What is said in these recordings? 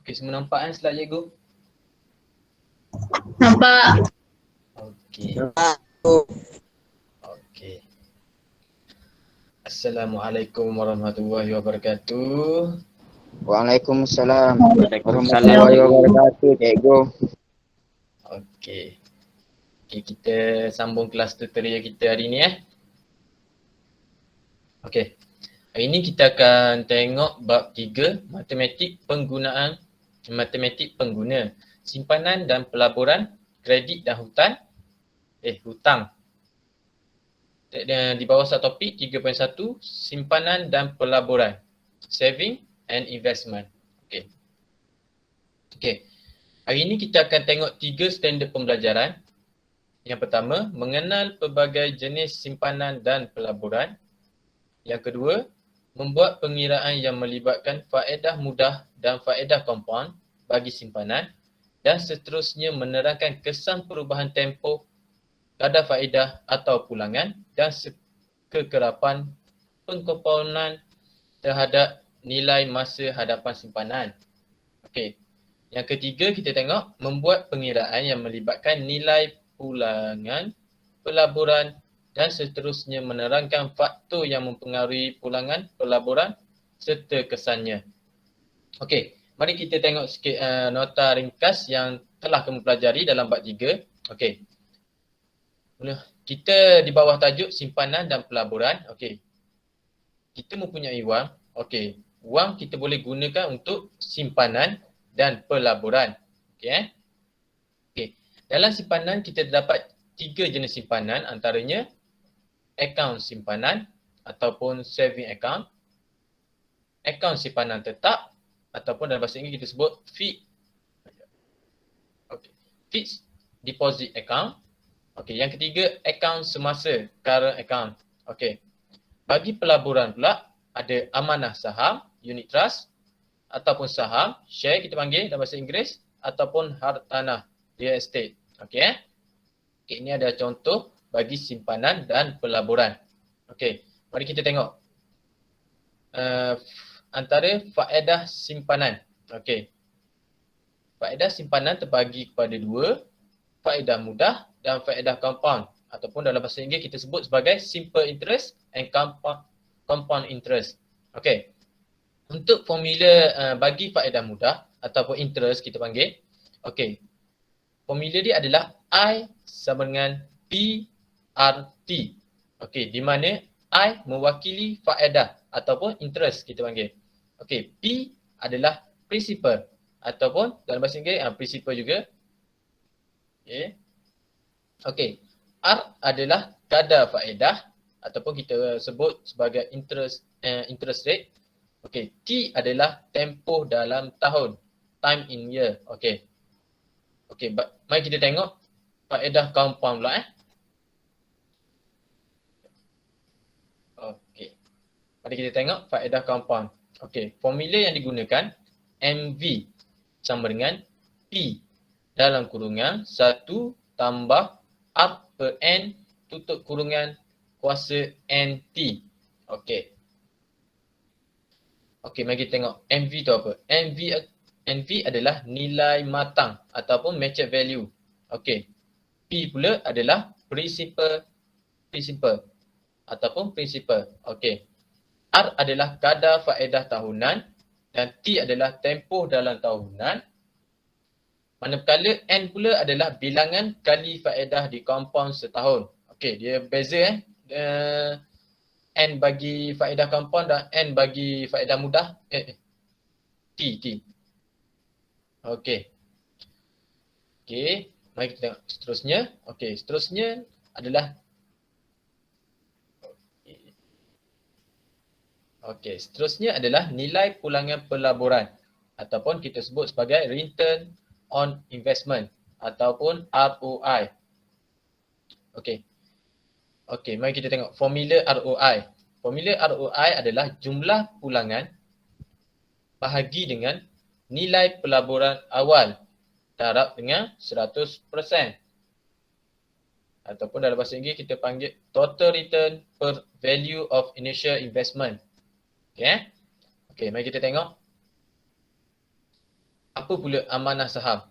Okey, semua nampak kan slide cikgu? Nampak. Okey. Okey. Assalamualaikum warahmatullahi wabarakatuh. Waalaikumsalam Waalaikumsalam. warahmatullahi wabarakatuh, cikgu. Okey. Okey, kita sambung kelas tutorial kita hari ni Okey. Hari ni kita akan tengok bab 3, matematik pengguna, simpanan dan pelaburan, kredit dan hutang. Di bawah subtopik 3.1, simpanan dan pelaburan, saving and investment. Okey. Okey. Hari ini kita akan tengok 3 standard pembelajaran. Yang pertama, mengenal pelbagai jenis simpanan dan pelaburan. Yang kedua, membuat pengiraan yang melibatkan faedah mudah dan faedah kompaun bagi simpanan. Dan seterusnya menerangkan kesan perubahan tempoh, kadar faedah atau pulangan dan kekerapan pengkompaunan terhadap nilai masa hadapan simpanan. Okey. Yang ketiga kita tengok membuat pengiraan yang melibatkan nilai pulangan, pelaburan dan seterusnya menerangkan faktor yang mempengaruhi pulangan, pelaburan serta kesannya. Okey, mari kita tengok sikit nota ringkas yang telah kamu pelajari dalam bab 3. Okey. Kita di bawah tajuk simpanan dan pelaburan. Okey. Kita mempunyai wang. Okey. Wang kita boleh gunakan untuk simpanan dan pelaburan. Okey. Okey. Dalam simpanan kita terdapat 3 jenis simpanan, antaranya akaun simpanan ataupun saving account, akaun simpanan tetap ataupun dalam bahasa Inggeris kita sebut fixed deposit account. Okey, yang ketiga akaun semasa, current account. Okey. Bagi pelaburan pula ada amanah saham, unit trust ataupun saham, share kita panggil dalam bahasa Inggeris ataupun hartanah, real estate. Okey. Okey, ini ada contoh bagi simpanan dan pelaburan. Okey, mari kita tengok antara faedah simpanan. Okey. Faedah simpanan terbagi kepada 2, faedah mudah dan faedah compound ataupun dalam bahasa Inggeris kita sebut sebagai simple interest and compound interest. Okey. Untuk formula bagi faedah mudah ataupun interest kita panggil. Okey. Formula dia adalah I sama dengan PRT. Okey, di mana I mewakili faedah ataupun interest kita panggil. Okey, P adalah principal ataupun dalam bahasa Inggeris principal juga. Okey. Okey, R adalah kadar faedah ataupun kita sebut sebagai interest rate. Okey, T adalah tempoh dalam tahun, time in year. Okey. Okey, mari kita tengok faedah compound pula Okey. Mari kita tengok faedah compound. Okey, formula yang digunakan MV sama dengan P dalam kurungan 1 tambah R per N tutup kurungan kuasa NT. Okey. Okey, mari kita tengok MV tu apa. MV adalah nilai matang ataupun matched value. Okey. P pula adalah principal ataupun principal. Okey. R adalah kadar faedah tahunan dan T adalah tempoh dalam tahunan. Manakala N pula adalah bilangan kali faedah di compound setahun. Okey, dia beza N bagi faedah compound dan N bagi faedah mudah. T. Okey. Okey, mari kita tengok seterusnya. Okey, seterusnya adalah nilai pulangan pelaburan ataupun kita sebut sebagai return on investment ataupun ROI. Okey. Okey, mari kita tengok formula ROI. Formula ROI adalah jumlah pulangan bahagi dengan nilai pelaburan awal darab dengan 100%. Ataupun dalam bahasa Inggeris kita panggil total return per value of initial investment. Okey. Okey, mari kita tengok apa pula amanah saham?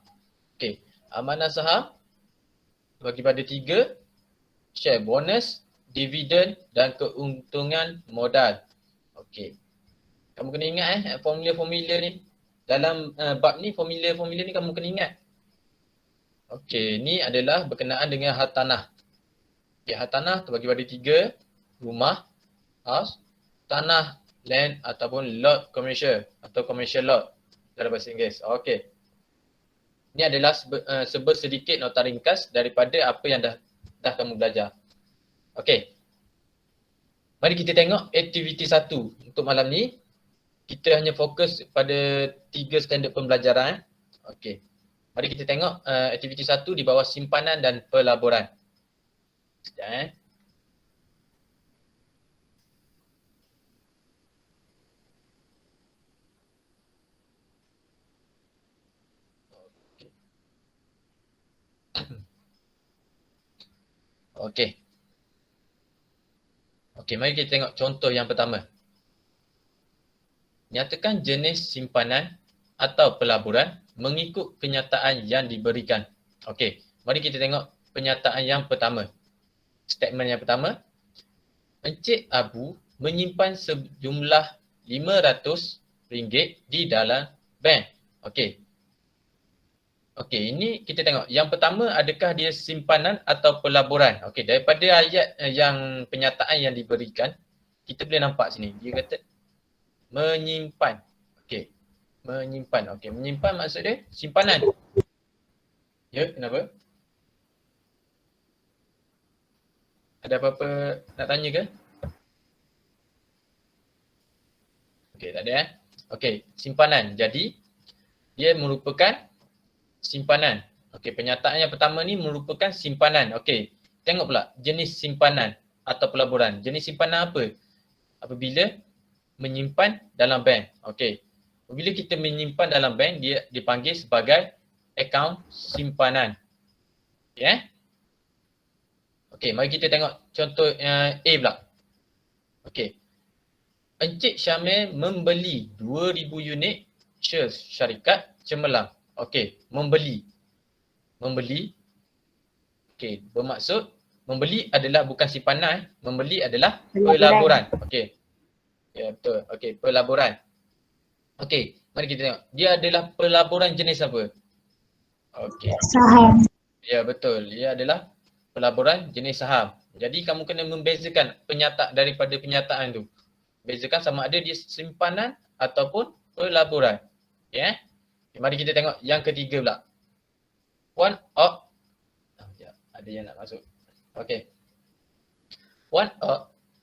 Okey, amanah saham bagi pada 3, share bonus, dividen dan keuntungan modal. Okey. Kamu kena ingat formula-formula ni. Dalam bab ni formula-formula ni kamu kena ingat. Okey, ni adalah berkenaan dengan hartanah. Okey, hartanah terbagi pada 3, rumah, house, tanah, land ataupun lot commercial atau commercial lot dalam bahasa Inggeris. Okey. Ini adalah sedikit nota ringkas daripada apa yang dah kamu belajar. Okey. Mari kita tengok aktiviti 1 untuk malam ni. Kita hanya fokus pada 3 standard pembelajaran. Okey. Mari kita tengok aktiviti 1 di bawah simpanan dan pelaburan. Sekejap Okey. Okey, mari kita tengok contoh yang pertama. Nyatakan jenis simpanan atau pelaburan mengikut kenyataan yang diberikan. Okey, mari kita tengok penyataan yang pertama. Statement yang pertama. Encik Abu menyimpan sejumlah RM500 di dalam bank. Okey. Okey, ini kita tengok. Yang pertama, adakah dia simpanan atau pelaburan? Okey, daripada ayat yang penyataan yang diberikan, kita boleh nampak sini. Dia kata menyimpan. Okey. Menyimpan. Okey, menyimpan maksud dia simpanan. Ya, kenapa? Ada apa-apa nak tanya ke? Okey, tak ada Okey, simpanan. Jadi, dia merupakan simpanan. Okey, penyataan yang pertama ni merupakan simpanan. Okey, tengok pula jenis simpanan atau pelaburan. Jenis simpanan apa? Apabila menyimpan dalam bank. Okey, apabila kita menyimpan dalam bank, dia dipanggil sebagai akaun simpanan. Okey, Okey, mari kita tengok contoh A pula. Okey, Encik Syamil membeli 2,000 unit shares syarikat cemerlang. Okey, membeli. Okey, bermaksud membeli adalah bukan simpanan, membeli adalah pelaburan. Okey. Ya, betul. Okey, pelaburan. Okey, mari kita tengok. Dia adalah pelaburan jenis apa? Okey. Saham. Ya, betul. Dia adalah pelaburan jenis saham. Jadi kamu kena membezakan daripada penyataan tu. Bezakan sama ada dia simpanan ataupun pelaburan. Okey. Mari kita tengok yang ketiga pula. Ada yang nak masuk. Okey.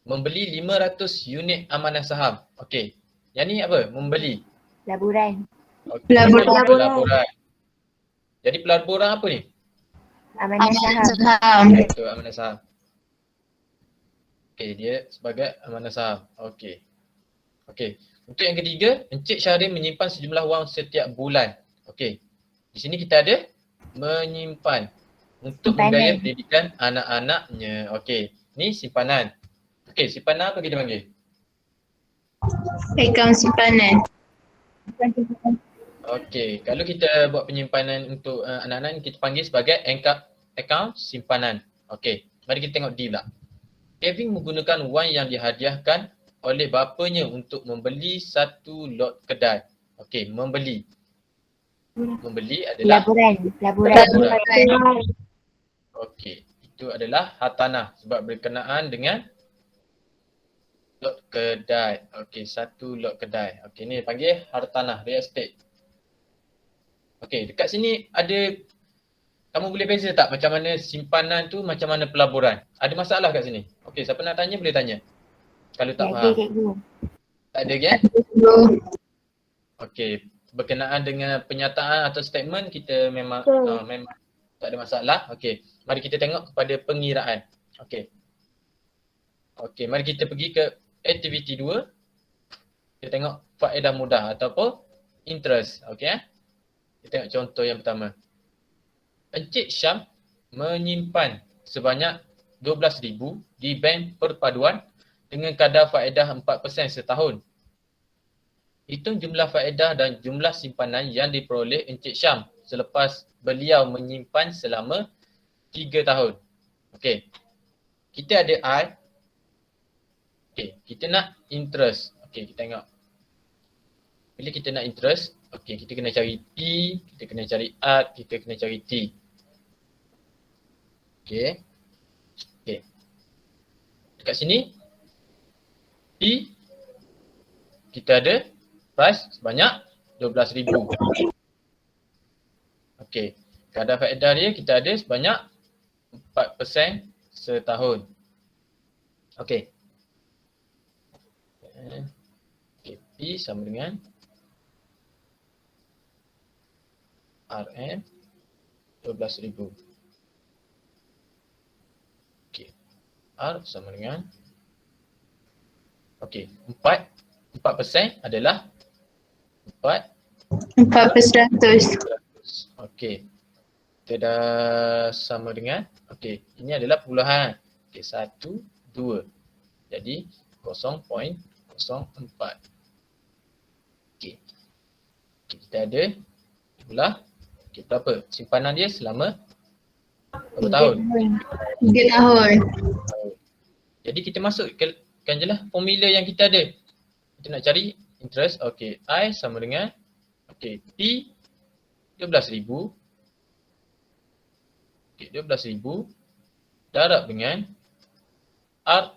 Membeli 500 unit amanah saham. Okey. Yang ni apa? Membeli. Pelaburan. Okay. Pelaburan. Jadi pelaburan apa ni? Amanah saham. Betul, amanah saham. Okey, dia sebagai amanah saham. Okey. Okey. Untuk yang ketiga, Encik Syahrin menyimpan sejumlah wang setiap bulan. Okey. Di sini kita ada menyimpan untuk membiayai pendidikan anak-anaknya. Okey. Ni simpanan. Okey, simpanan apa kita panggil? Akaun simpanan. Okey, kalau kita buat penyimpanan untuk anak-anak ni kita panggil sebagai akaun simpanan. Okey, mari kita tengok D pula. Kevin menggunakan wang yang dihadiahkan oleh bapanya untuk membeli satu lot kedai. Okey, membeli. Membeli adalah Pelaburan. okey, itu adalah hartanah sebab berkenaan dengan lot kedai. Okey, satu lot kedai. Okey, ni panggil hartanah, real estate. Okey, dekat sini ada, kamu boleh beza tak macam mana simpanan tu, macam mana pelaburan? Ada masalah kat sini? Okey, siapa nak tanya boleh tanya. Kalau tak faham. Tak ada kan? Okey, berkenaan dengan penyataan atau statement kita memang memang tak ada masalah. Okey, mari kita tengok kepada pengiraan. Okey. Okey, mari kita pergi ke aktiviti 2. Kita tengok faedah mudah ataupun interest. Okey. Kita tengok contoh yang pertama. Encik Syam menyimpan sebanyak 12,000 di bank perpaduan dengan kadar faedah 4% setahun. Hitung jumlah faedah dan jumlah simpanan yang diperoleh Encik Syam selepas beliau menyimpan selama 3 tahun. Okey. Kita ada I. Okey, kita nak interest. Okey, kita tengok. Bila kita nak interest, okey, kita kena cari P, kita kena cari R, kita kena cari T. Okey. Okey. Dekat sini P kita ada price sebanyak 12,000. Okey. Kadar faedah dia kita ada sebanyak 4% setahun. Okey. Okey, P sama dengan RM 12,000. Okey. R sama dengan okey, 4% adalah 4%. Okey. Kita dah sama dengan okey, ini adalah puluhan. Okey, 1 2. Jadi 0.04. Okey. Kita ada pula okey, berapa? Simpanan dia selama berapa tahun? 3 tahun. Jadi kita masukkan je lah formula yang kita ada. Kita nak cari interest. Okey, I sama dengan okey, P 12,000. Okey, 12,000 darab dengan R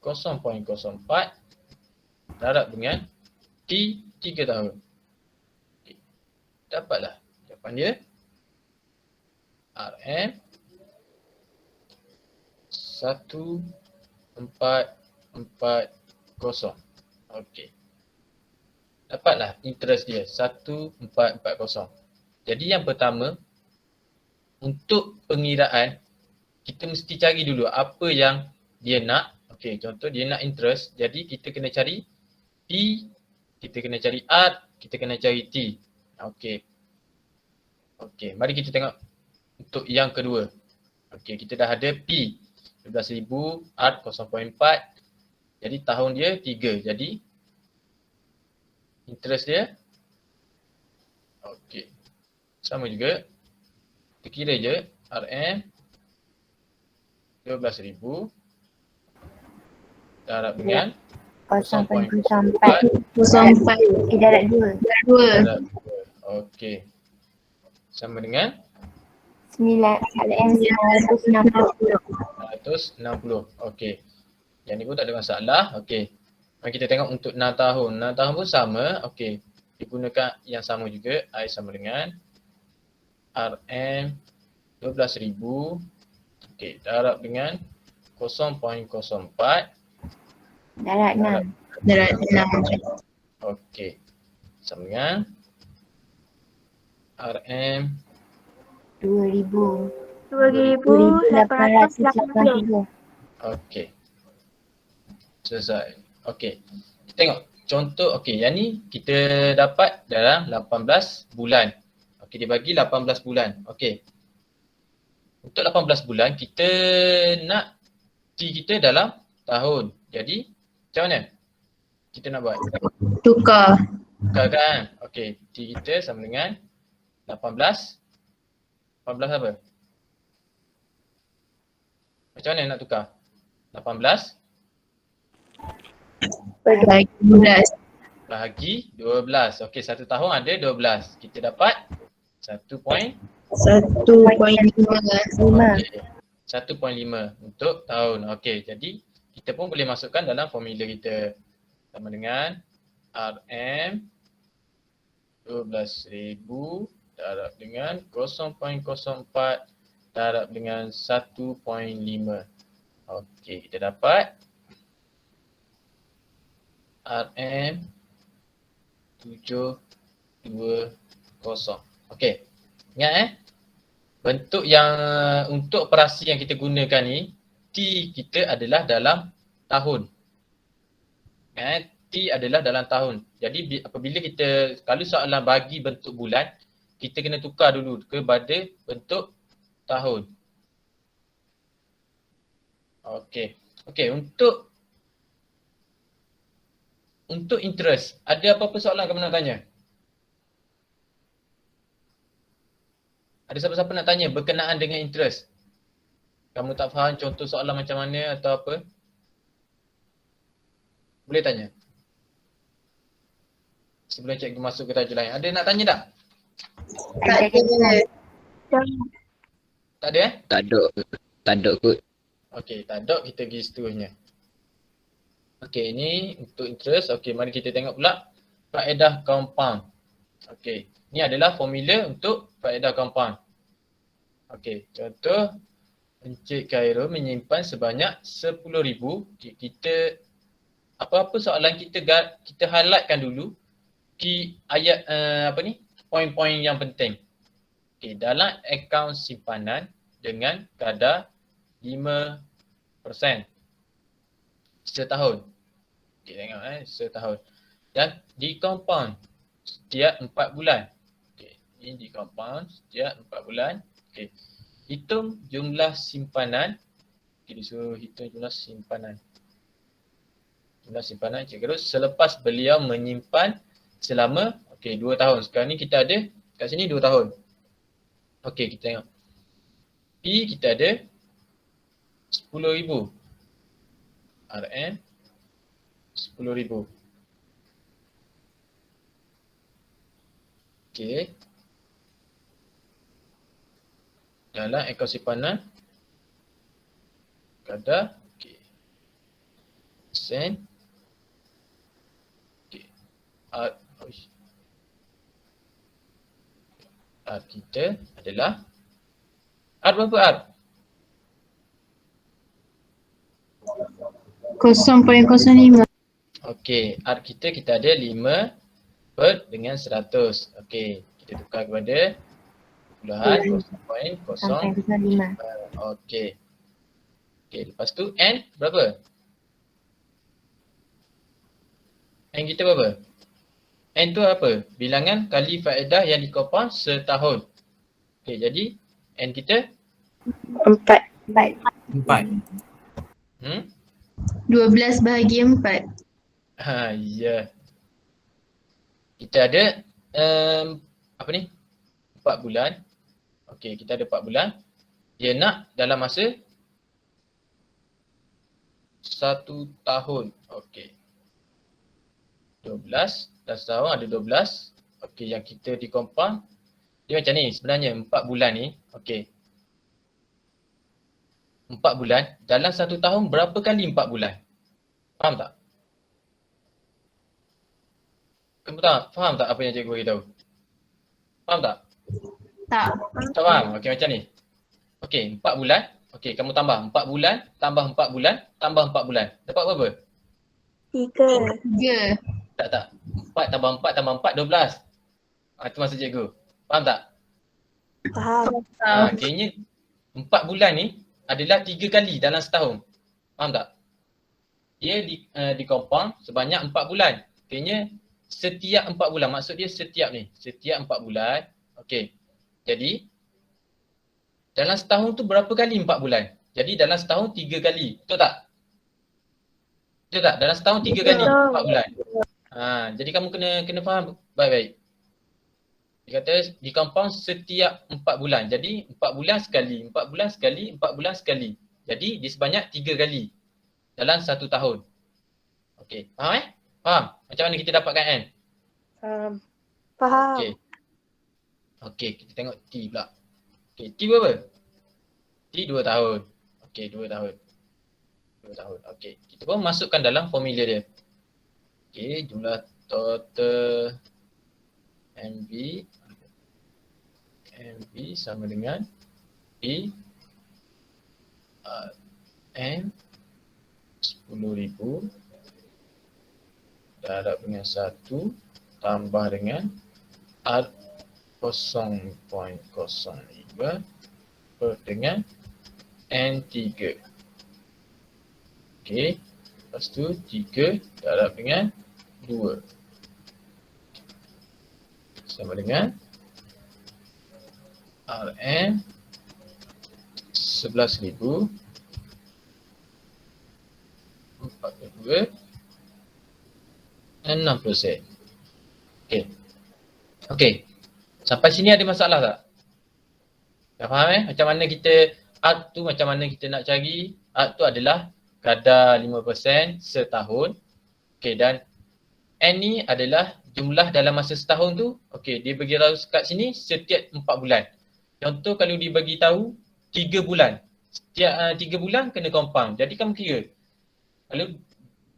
0.04 darab dengan T 3 tahun. Okey. Dapatlah jawapan dia RM 1440. Okey. Dapatlah interest dia 1440. Jadi yang pertama, untuk pengiraan kita mesti cari dulu apa yang dia nak. Okey, contoh dia nak interest, jadi kita kena cari P, kita kena cari R, kita kena cari T. Okey. Okey, mari kita tengok untuk yang kedua. Okey, kita dah ada P 12,000, R 0.4. Jadi tahun dia 3. Jadi interest dia okey, sama juga. Kita kira je RM 12,000 darab dengan 0.04. 0.4. Darab 2. darab 2. Okey. Sama dengan 960. Okey. Yang ni pun tak ada masalah. Okey. Mari kita tengok untuk 6 tahun. 6 tahun pun sama. Okey. Digunakan yang sama juga. I sama dengan RM 12,000. Okey. Darab dengan 0.04. Darab 6. Darab 6. Okey. Sama dengan RM 2,000. 2,880. okey. Selesai. Okey. Kita tengok contoh. Okey, yang ni kita dapat dalam 18 bulan. Okey, dia bagi 18 bulan. Okey. Untuk 18 bulan kita nak T kita dalam tahun. Jadi macam mana kita nak buat? Tukar. Tukarkan. Okey, T kita sama dengan 18. 18 apa? Macam mana nak tukar? 18 Bagi 12. bahagi 12. Okey, 1 tahun ada 12. Kita dapat 1.5. 1.5. Okey. 1.5 untuk tahun. Okey, jadi kita pun boleh masukkan dalam formula kita. Sama dengan RM 12,000 darab dengan 0.04 darab dengan 1.5. Okey, kita dapat RM 720. Okey. Ingat bentuk yang untuk operasi yang kita gunakan ni, T kita adalah dalam tahun. T adalah dalam tahun. Jadi apabila kita, kalau soalan bagi bentuk bulan, kita kena tukar dulu kepada bentuk tahun. Okey. Okey, untuk untuk interest, ada apa-apa soalan kamu nak tanya? Ada siapa-siapa nak tanya berkenaan dengan interest? Kamu tak faham contoh soalan macam mana atau apa? Boleh tanya. Sebelum cikgu masuk ke tajuk lain. Ada nak tanya tak? Tak ada. Tak ada Tak ada kot. Okey, tak ada, kita pergi seterusnya. Okey, ini untuk interest. Okey, mari kita tengok pula faedah compound. Okey, ini adalah formula untuk faedah compound. Okey, contoh Encik Khairul menyimpan sebanyak 10,000. Okay, kita apa-apa soalan kita highlightkan dulu ayat poin-poin yang penting. Okey, dalam akaun simpanan dengan kadar 5% setahun. Okey, tengok setahun. Dan di compound setiap 4 bulan. Okey, ini di compound setiap 4 bulan. Okey. Hitung jumlah simpanan. Okey, disuruh hitung jumlah simpanan. Jumlah simpanan cikgu selepas beliau menyimpan selama 2 tahun. Sekarang ni kita ada kat sini 2 tahun. Okey, kita tengok. P kita ada 10,000. RM 10,000. Okey. Dalam akaun simpanan kadar sen. Okey. R kita adalah R berapa R? 0.05. Okey, R kita ada 5 per dengan 100. Okey, kita tukar kepada puluhan 0.05. 0.05. Okey. Okey, lepas tu N berapa? N kita berapa? N tu apa? Bilangan kali faedah yang dikompon setahun. Okey, jadi N kita 4. 12 bahagi 4. Ya. Kita ada 4 bulan. Okey, kita ada 4 bulan. Dia nak dalam masa 1 tahun. Okey. 12 dan setahun ada 12. Okey, yang kita dikompon dia macam ni sebenarnya 4 bulan ni. Okey. 4 bulan dalam 1 tahun berapa kali 4 bulan? Faham tak? Kamu faham tak apa yang cikgu beritahu? Faham tak? Tak. Tak faham? Okey, macam ni. Okey, 4 bulan. Okey, kamu tambah 4 bulan, tambah 4 bulan, tambah 4 bulan. Dapat berapa? 3. Tak. 4 tambah 4 tambah 4, 12. Itu maksud cikgu. Faham tak? Faham. Kayaknya 4 bulan ni adalah 3 kali dalam setahun. Faham tak? Dia dikompon sebanyak 4 bulan. Kayaknya setiap 4 bulan. Maksud dia setiap ni. Setiap 4 bulan. Okey. Jadi dalam setahun tu berapa kali 4 bulan? Jadi dalam setahun 3 kali. Betul tak? Betul tak? Dalam setahun 3 kali 4 bulan. Jadi kamu kena faham baik-baik. Dia kata dikompon setiap 4 bulan. Jadi 4 bulan sekali, 4 bulan sekali, 4 bulan sekali. Jadi dia sebanyak 3 kali dalam 1 tahun. Okey, faham Faham? Macam mana kita dapatkan N? Faham. Okey, kita tengok T pula. Okey, T berapa? T 2 tahun. Okey, 2 tahun. 2 tahun. Okey, kita pun masukkan dalam formula dia. Okey, jumlah total MB sama dengan P N 10,000 darab dengan 1 tambah dengan R 0.05 per dengan N3. Okey, lepas tu 3 darab dengan 2 sama dengan Rn 11,000 42 6%. Okey. Okey. Sampai sini ada masalah tak? Dah faham macam mana kita ARC tu, macam mana kita nak cari? ARC tu adalah kadar 5% setahun. Okey, dan N ni adalah jumlah dalam masa setahun tu. Okey, dia bagi tahu kat sini setiap 4 bulan. Contoh kalau dia bagi tahu 3 bulan. Setiap 3 bulan kena compound. Jadi kamu kira. Kalau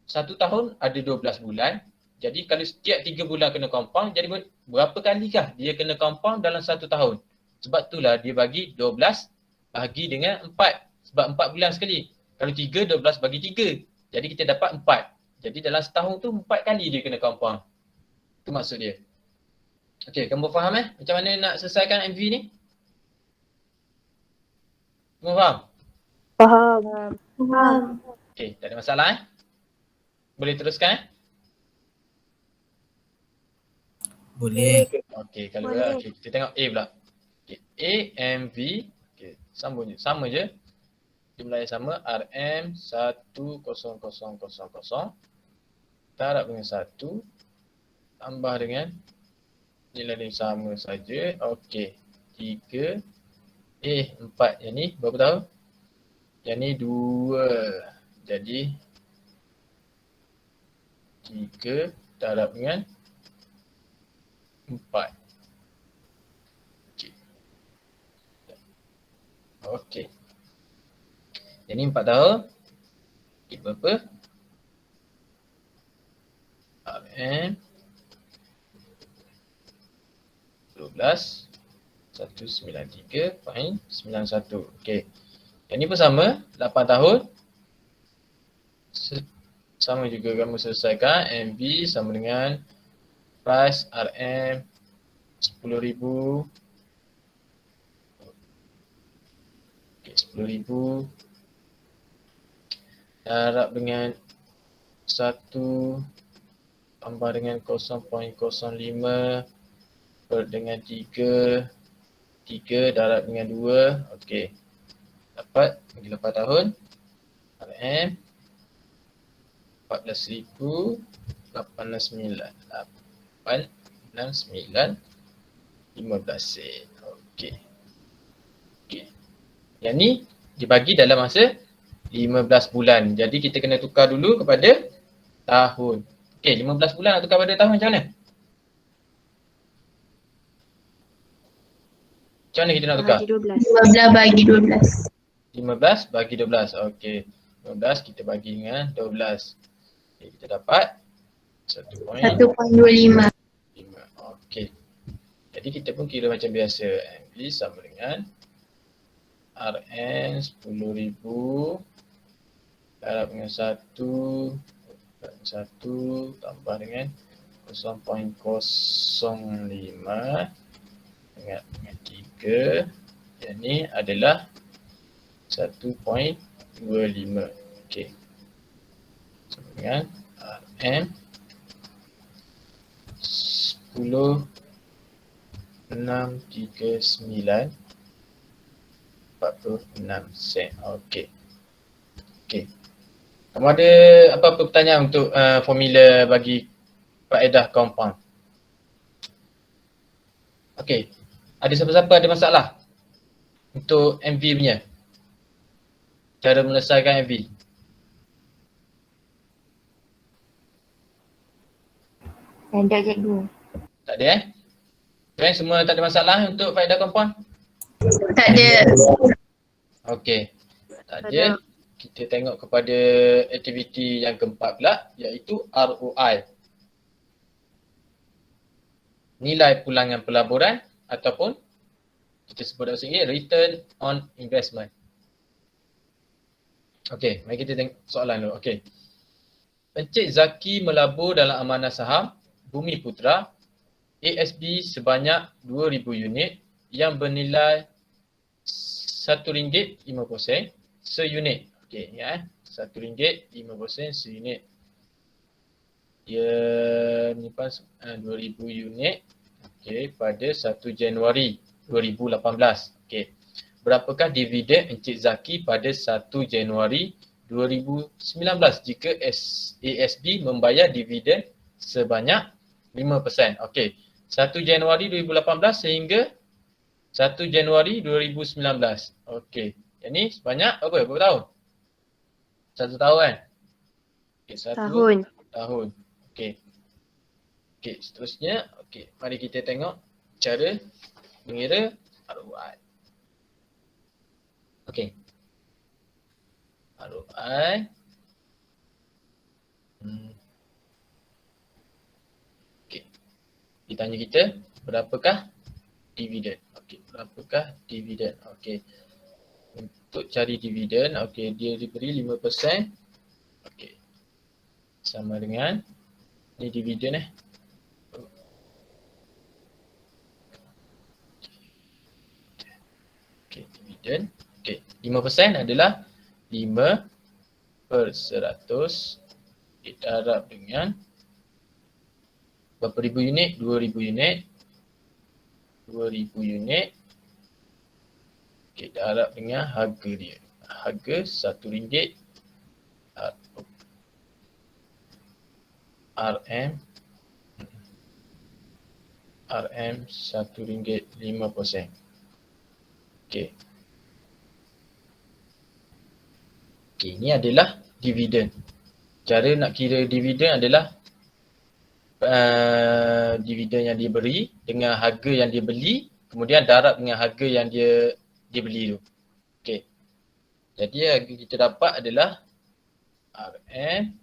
1 tahun ada 12 bulan. Jadi kalau setiap 3 bulan kena compound, jadi berapa kalikah dia kena compound dalam 1 tahun? Sebab itulah dia bagi 12 bagi dengan 4. Sebab 4 bulan sekali. Kalau 3, 12 bagi 3. Jadi kita dapat 4. Jadi dalam setahun tu 4 kali dia kena compound. Itu maksud dia. Okey, kamu faham macam mana nak selesaikan MV ni? Kamu faham? Faham. Okey, tak ada masalah Boleh teruskan Boleh. Okey, kalau Boleh. okay, kita tengok A pula. Okey, A, MV. Okey, sama je. Jumlah yang sama, RM 10000. Darab dengan 1 tambah dengan nilai yang sama saja. Okey, 3 4. Yang ni berapa tahun? Yang ni 2. Jadi 3 darab dengan 4. Okey. Okey. Yang ni 4 tahun. Okey, berapa? RM 12 193.91. Okey. Yang ni pun sama, 8 tahun. Sama juga kamu selesaikan. MV sama dengan price RM 10,000. Okey, 10,000 darab dengan 1 tambah dengan 0.05 per dengan 3 darab dengan 2. Okey. Dapat bagi 8 tahun RM 14,869.15 sen. Okey. Okey. Yang ni dibagi dalam masa 15 bulan. Jadi kita kena tukar dulu kepada tahun. Okey, 15 bulan nak tukar pada tahun macam mana? Macam mana kita nak tukar? Bagi 12. 12 bagi 12. 15 bagi 12. Okey. 15 kita bagi dengan 12. Okay, kita dapat 1.25. 1.5. Okey. Jadi kita pun kira macam biasa. MV sama dengan RM 10,000 darab dengan 1 tambah dengan 0.05 dengan 3. Yang ni adalah 1.25. Okey. Sama dengan RM 10,639.46 sen. Okey. Okey. Kamu ada apa-apa pertanyaan untuk formula bagi faedah compound? Okey. Ada siapa-siapa ada masalah untuk MV punya? Cara menyelesaikan MV? Ada cikgu. Tak ada Okay, semua tak ada masalah untuk faedah compound? Tak ada. Okey. Tak Ada. ada. Kita tengok kepada aktiviti yang keempat pula, iaitu ROI. Nilai pulangan pelaburan ataupun kita sebut dalam bahasa Inggeris return on investment. Okey, mari kita tengok soalan dulu. Okey. Encik Zaki melabur dalam amanah saham Bumi Putra ASB sebanyak 2,000 unit yang bernilai RM1.50 seunit. Okey, ingat RM1.50 seunit. Dia menyimpan 2,000 unit okey pada 1 Januari 2018. Okey. Berapakah dividen Encik Zaki pada 1 Januari 2019 jika ASB membayar dividen sebanyak 5%. Okey. 1 Januari 2018 sehingga 1 Januari 2019. Okey. Yang ni sebanyak apa? Berapa tahun? 1 tahun kan? Okey, 1 Tahun. tahun. Okey. Okey, seterusnya. Okey, mari kita tengok cara mengira ROI. Okey. ROI. Okey. Ditanya kita, berapakah dividen? Okey, berapakah dividen? Okey. Untuk cari dividen, okey, dia diberi 5%. Okey. Sama dengan ni dividen Okey, dividen. Okey, 5% adalah 5/100 didarab dengan berapa ribu unit? 2,000 unit. 2,000 unit. Okey, darab dengan harga dia. Harga RM1 RM RM1.50. Okey. Okey, ini adalah dividen. Cara nak kira dividen adalah dividen yang dia beri dengan harga yang dia beli, kemudian darab dengan harga yang dia beli tu. Okey. Jadi harga kita dapat adalah RM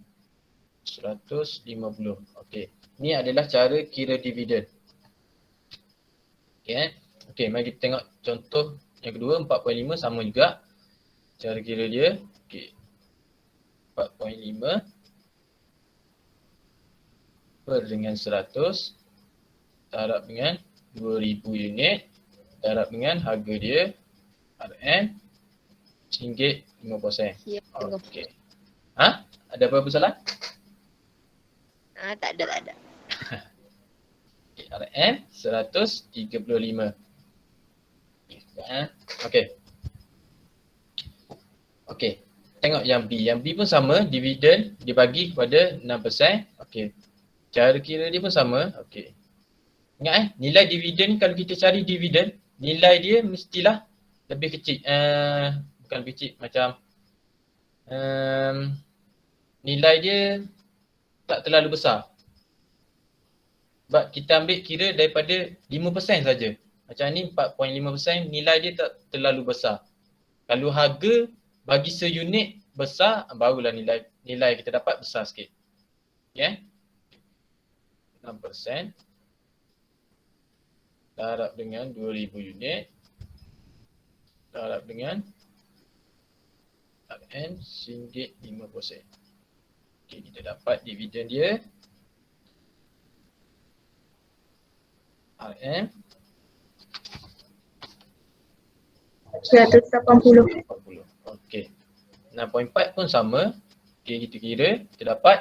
150. Okey. Ini adalah cara kira dividen. Okey. Okey, mari kita tengok contoh yang kedua, 4.5 sama juga. Cara kira dia. Okey. 4.5 per dengan 100 darab dengan 2,000 unit darab dengan harga dia RM RM1.50. Ya, Okey. Ha? Ada apa-apa salah? tak ada. Okay, RM 135. Okey. Okey. Tengok yang B. Yang B pun sama, dividen dibagi kepada 6%. Okey. Cara kira dia pun sama. Okey. Ingat nilai dividen kalau kita cari dividen, nilai dia mestilah lebih kecil. Bukan lebih kecil, macam nilai dia tak terlalu besar. Sebab kita ambil kira daripada 5% saja. Macam ni 4.5%, nilai dia tak terlalu besar. Kalau harga bagi seunit besar, barulah nilai kita dapat besar sikit. Okay. 6% darab dengan 2,000 unit darab dengan RM RM1.50. Okay, kita dapat dividen dia RM 180. Okey. 6.4 pun sama. Okey, kita kira, kita dapat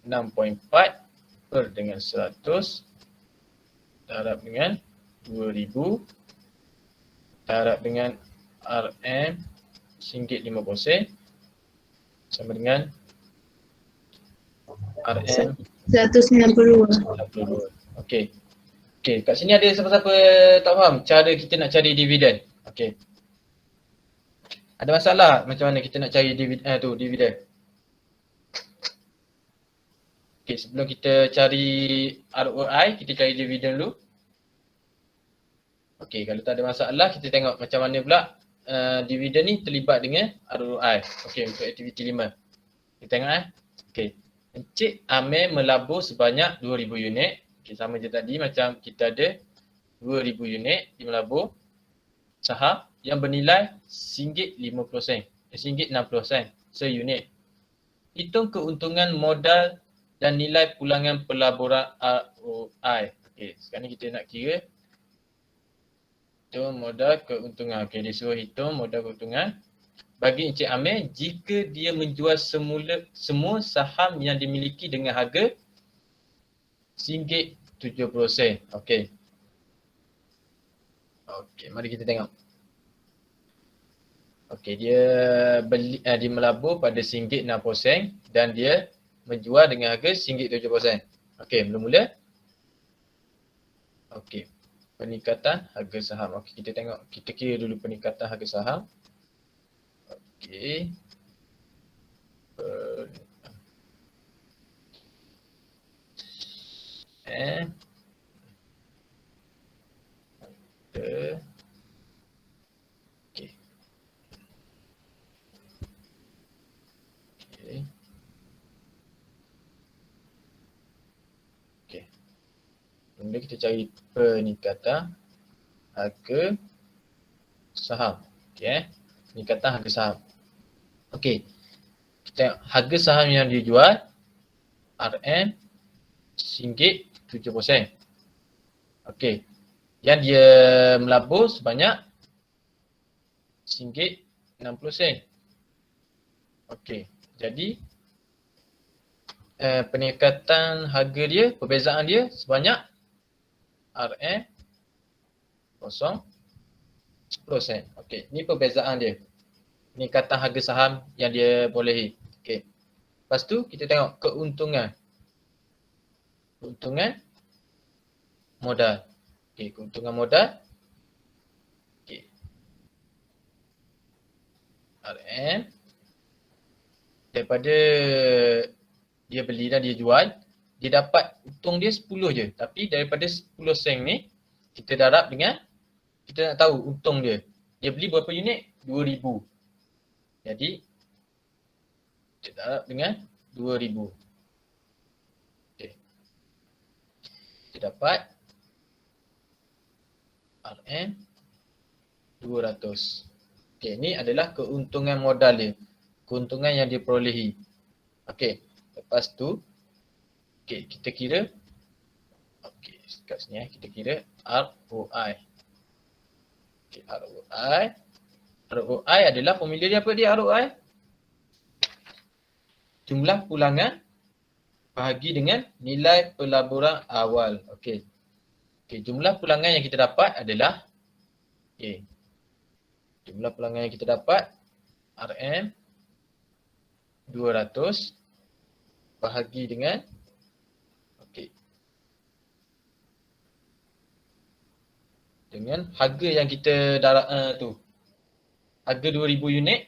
6.4 per dengan 100 darab dengan 2,000 darab dengan RM RM1.50 sama dengan RM 192. 92. Okey. Okey, kat sini ada siapa-siapa tak faham cara kita nak cari dividen? Okey. Ada masalah macam mana kita nak cari dividen? Okey, sebelum kita cari ROI, kita cari dividen dulu. Okey, kalau tak ada masalah, kita tengok macam mana pula dividen ni terlibat dengan ROI. Okey, untuk aktiviti 5. Kita tengok Okey. Encik Amir melabur sebanyak 2,000 unit. Okay, sama je tadi macam kita ada 2,000 unit di melabur saham yang bernilai RM1.50 RM1.60 seunit. Hitung keuntungan modal dan nilai pulangan pelaburan ROI. Okey, sekarang ni kita nak kira hitung modal keuntungan. Okey, dia suruh hitung modal keuntungan bagi Encik Amir jika dia menjual semua saham yang dimiliki dengan harga RM1.70. Okey. Okey, mari kita tengok. Okey, dia melabur pada RM1.60 dan dia menjual dengan harga RM1.70. Okey, mula-mula. Okey. Peningkatan harga saham. Okey, kita tengok, kita kira dulu peningkatan harga saham. Okey. Okey. Okey. Okey. Kemudian kita cari peningkatan harga saham. Okey, peningkatan harga saham. Okey. Kita tengok harga saham yang dijual RM RM1.70. Okey. Yang dia melabur sebanyak RM1.60. Okey. Jadi peningkatan harga dia, perbezaan dia sebanyak RM0.10. Okey, ni perbezaan dia. Peningkatan harga saham yang dia bolehi. Okey. Lepas tu kita tengok keuntungan. Keuntungan modal. Okey, keuntungan modal. Okey. RM daripada dia beli dan dia jual, dia dapat untung dia 10 je. Tapi daripada 10 sen ni, kita darab dengan, kita nak tahu untung dia. Dia beli berapa unit? 2,000. Jadi, kita darab dengan 2,000. Okay. Kita dapat RM200. Okay, ni adalah keuntungan modal dia. Keuntungan yang dia perolehi. Okay, lepas tu, okay, kita kira, okay, kat sini kita kira ROI. Okay, ROI. ROI adalah formula dia apa dia ROI? Jumlah pulangan bahagi dengan nilai pelaburan awal. Okay. Okay, jumlah pulangan yang kita dapat adalah, okay, jumlah pulangan yang kita dapat RM200 bahagi dengan, okay, dengan harga yang kita darab tu. Harga 2,000 unit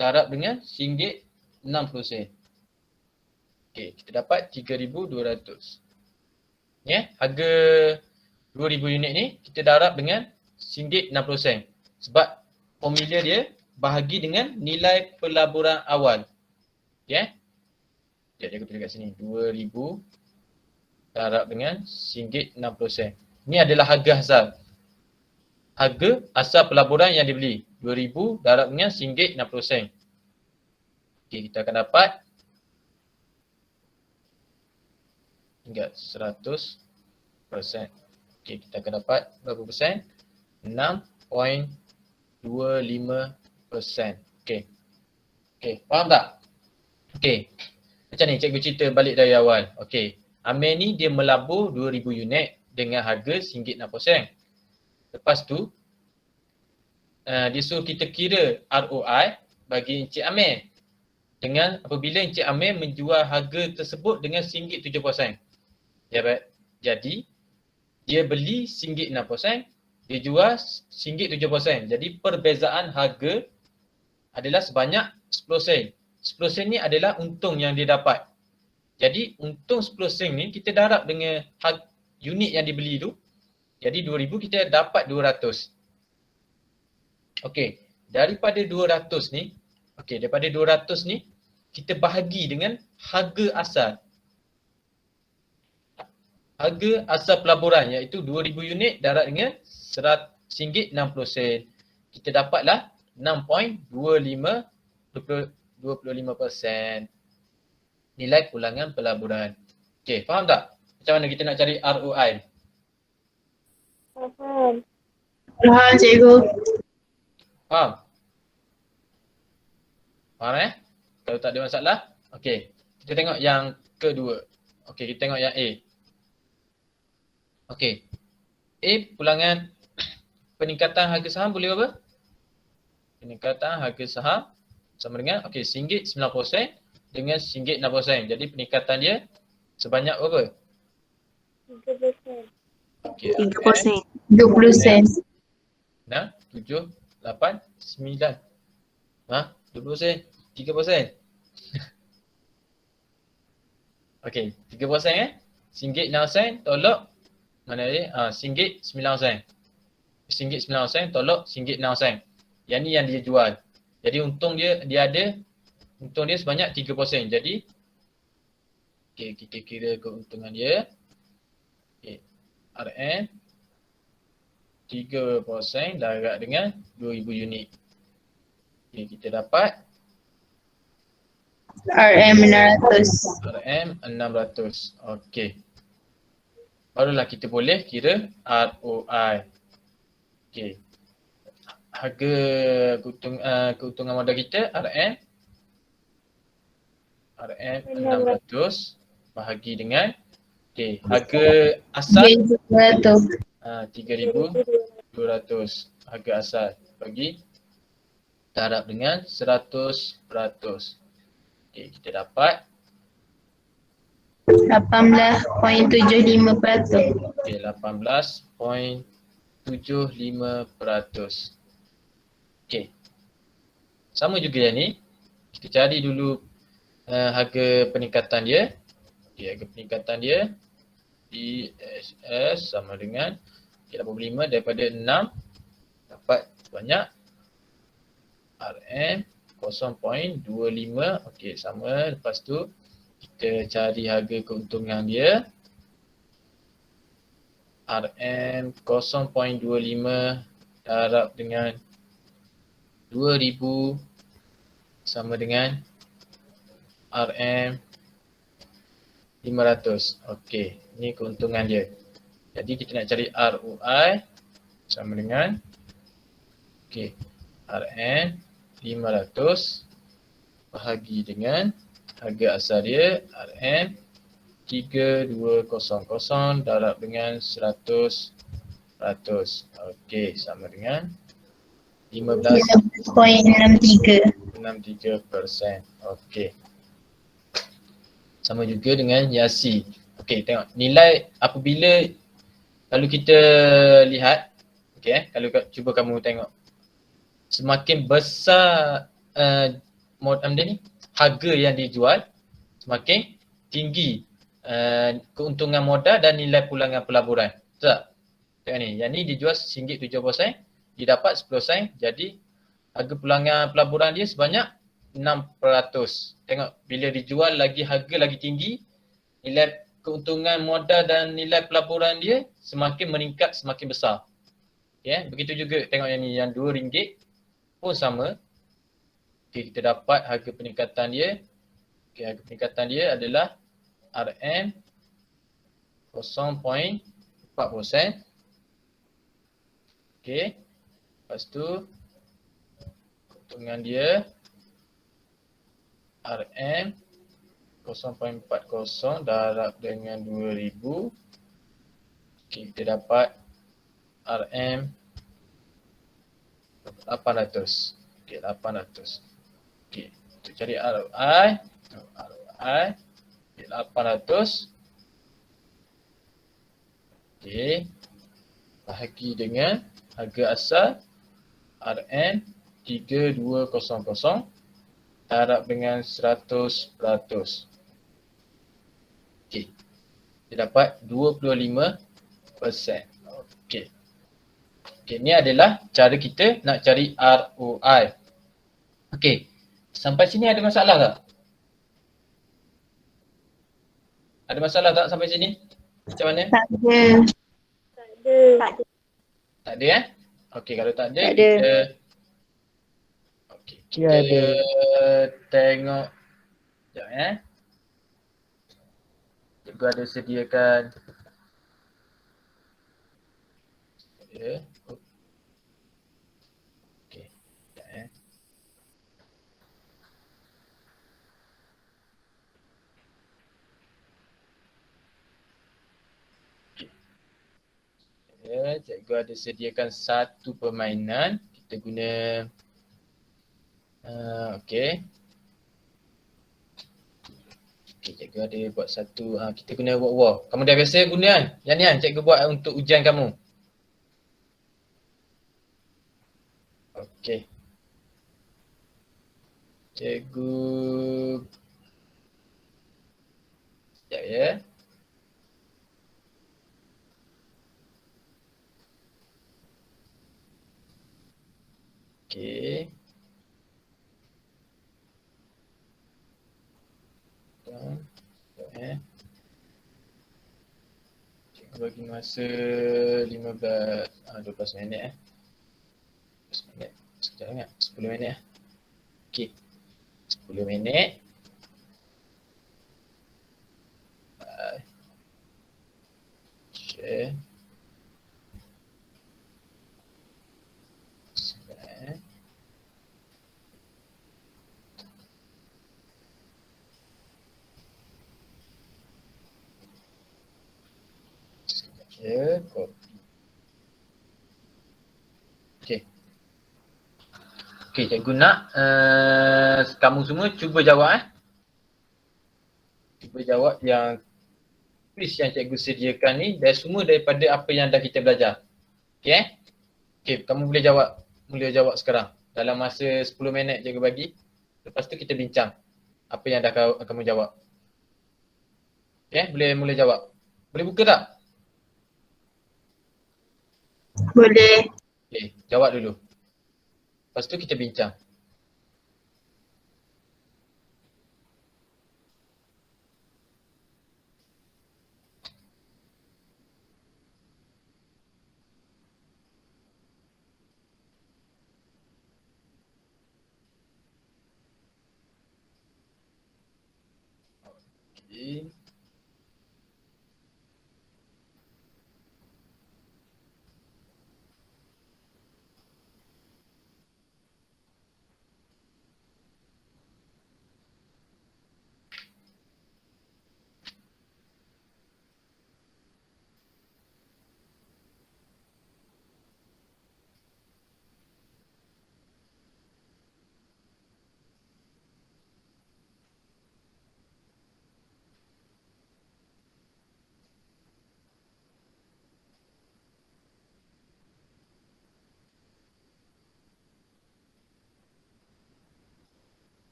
darab dengan RM1.60. Okay, kita dapat 3,200. Ya, harga 2,000 unit ni kita darab dengan RM1.60 sebab formula dia bahagi dengan nilai pelaburan awal. Ya. Jadi aku tulis kat sini 2,000 darab dengan RM1.60. Ini adalah harga asal. Harga asal pelaburan yang dibeli 2,000 darab dengan RM1.60. Okey, kita akan dapat hingga 100%. Okey, kita akan dapat berapa persen? 6.25%. Okey. Okey, faham tak? Okey. Macam ni cikgu cerita balik dari awal. Okey. Amir ni dia melabur 2,000 unit dengan harga RM1.60. Lepas tu dia suruh kita kira ROI bagi Encik Amir. Dengan apabila Encik Amir menjual harga tersebut dengan RM1.70. Jadi dia beli RM1.60, dia jual RM1.70. Jadi perbezaan harga adalah sebanyak 10 sen. 10 sen ni adalah untung yang dia dapat. Jadi untung 10 sen ni kita darab dengan unit yang dibeli tu. Jadi 2,000 kita dapat 200. Okey, daripada 200 ni, okey, daripada 200 ni kita bahagi dengan harga asal. Harga asal pelaburan iaitu 2,000 unit darab dengan RM1.60. Kita dapatlah 6.25% nilai pulangan pelaburan. Okey, faham tak? Macam mana kita nak cari ROI? Faham. Faham cikgu. Faham? Faham Kalau tak ada masalah, okey. Kita tengok yang kedua. Okey, kita tengok yang A. Okey. A, pulangan peningkatan harga saham boleh apa? Peningkatan harga saham sama dengan, okey, RM1.90 dengan RM1.60. Jadi peningkatan dia sebanyak berapa? 3%. Okey, 3%. 20 sen. 6, 7, 8, 9. 20%. 3%. Okey, 3% RM1.06 tolak mana dia? RM1.09. RM1.09 tolak RM1.06. Yang ni yang dia jual. Jadi untung dia sebanyak 3%. Jadi okey, kita kira keuntungan dia. Okey, RM 3% darab dengan 2000 unit. Okey, kita dapat RM600. RM600. Okey. Barulah kita boleh kira ROI. Okey. Harga keuntungan modal kita RM600 bahagi dengan harga asal RM3,200. Harga asal bagi darab dengan 100%. Okey, kita dapat 18.75%. okey 18.75%. Okey. Sama juga yang ni. Kita cari dulu harga peningkatan dia. Okey, harga peningkatan dia ISS sama dengan 85 daripada 6 dapat banyak RM 0.25. Okey, sama. Lepas tu kita cari harga keuntungan dia. RM 0.25 darab dengan 2000 sama dengan RM 500. Okey, ni keuntungan dia. Jadi kita nak cari ROI sama dengan RM 500 bahagi dengan harga asal dia RM3200 darab dengan 100%. Okey, sama dengan 15.63%. Okey. Sama juga dengan Yasi. Okey, tengok nilai apabila kalau kita lihat, kalau cuba kamu tengok semakin besar harga yang dijual, semakin tinggi keuntungan modal dan nilai pulangan pelaburan. Betul tak? Tengok ni, yang ni dijual RM1.70, dia dapat 10 sen, jadi harga pulangan pelaburan dia sebanyak 6%. Tengok bila dijual lagi harga lagi tinggi, nilai keuntungan modal dan nilai pelaburan dia semakin meningkat, semakin besar. Begitu juga tengok yang ni, yang RM2 pun sama. Okey, kita dapat harga peningkatan dia. Okey, harga peningkatan dia adalah RM 0.4%. Okey. Lepas tu keuntungan dia RM 0.40 darab dengan 2000. Okey, kita dapat RM 800. Okey, 800. Okey, untuk cari ROI, okey, 800. Okey, bahagi dengan harga asal RM 3200 darab dengan 100%. Okey, kita dapat 25%. Okey. Okey, ni adalah cara kita nak cari ROI. Okey, sampai sini ada masalah tak? Ada masalah tak sampai sini? Macam mana? Tak ada. Tak ada Okey, kalau tak ada, Tak ada. kita tengok sekejap Cikgu ada sediakan okey, sekejap cikgu ada sediakan satu permainan. Kita guna okey. Okay, cikgu ada buat satu, kita guna word war. Kamu dah biasa guna kan? Yang ni kan cikgu buat untuk ujian kamu. Okay. Cikgu sekejap ya. Okay. Cikgu bagi masa 12 minit 12 minit. Sekejap ingat, 10 minit Okay. 10 minit. Share. Share. Ya, copy. Okey. Okey, cikgu nak kamu semua cuba jawab Cuba jawab yang quiz yang cikgu sediakan ni dan semua daripada apa yang dah kita belajar. Okey Okey, kamu boleh jawab sekarang. Dalam masa 10 minit cikgu bagi. Lepas tu kita bincang apa yang dah kamu jawab. Okey, boleh mula jawab. Boleh buka tak? Boleh. Okey, jawab dulu. Lepas tu kita bincang. Okey.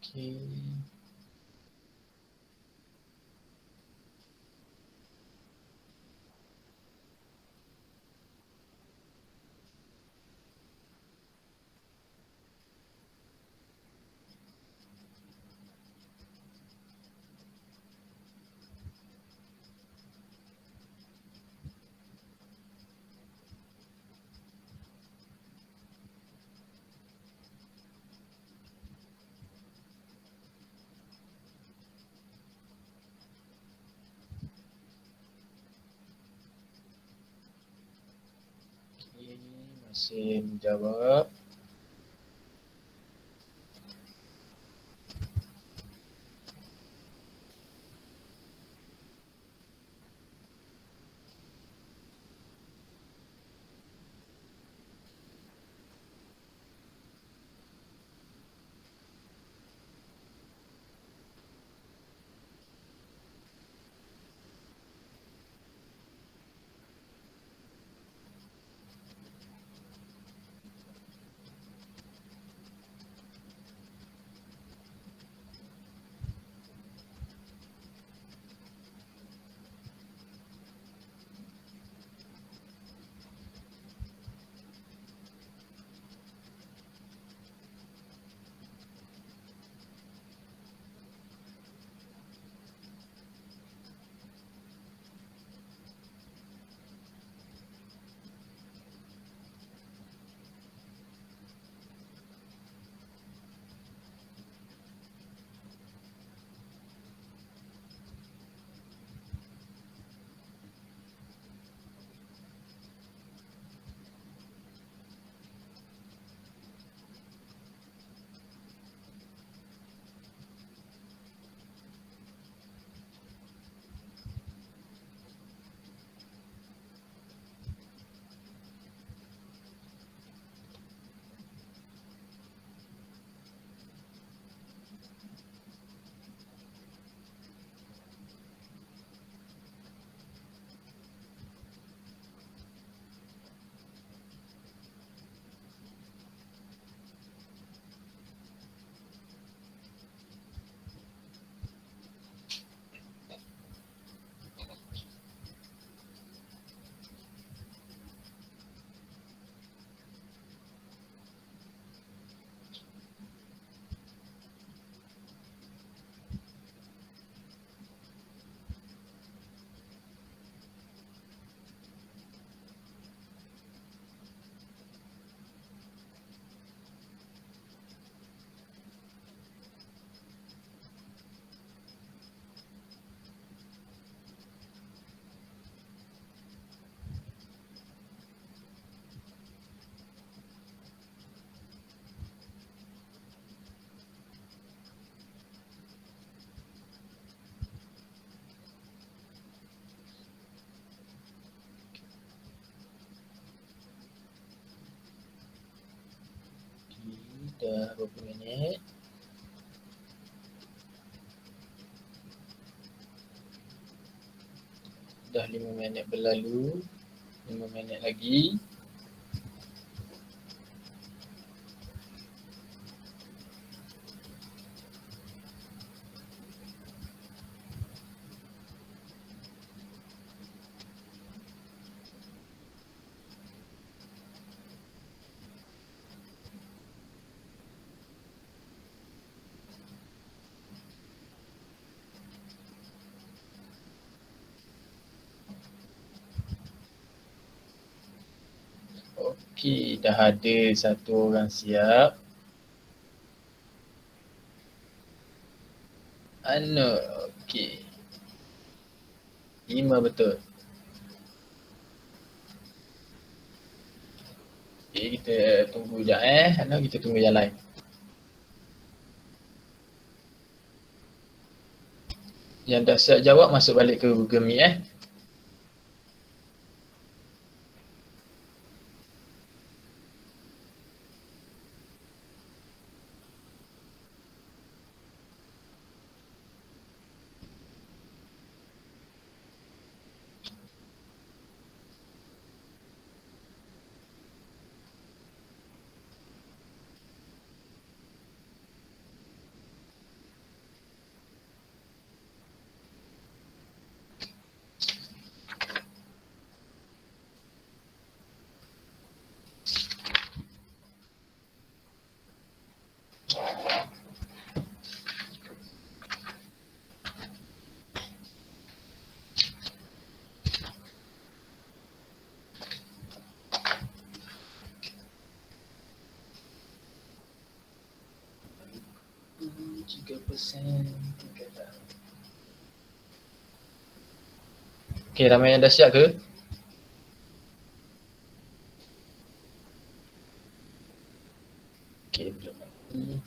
Okey. Okey, masih menjawab. dah berapa minit? Dah 5 minit berlalu. 5 minit lagi. Okey, dah ada satu orang siap. Anu, okey. 5 betul. Okey, kita tunggu sekejap Anu, kita tunggu yang lain. Yang dah siap jawab masuk balik ke Google Meet Okey, ramai yang dah siap ke? Okey, belum lagi.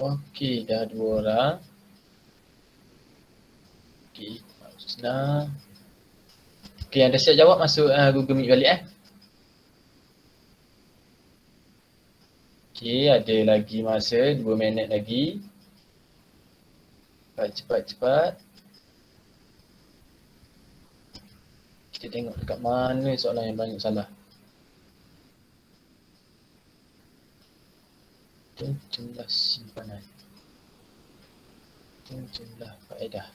Okey, dah 2 orang. Okey, Husna. Okey, yang dah siap jawab masuk Google Meet balik Okey, ada lagi masa 2 minit lagi. Cepat. Kita tengok dekat mana soalan yang banyak salah. Hitung jumlah simpanan. Hitung jumlah faedah.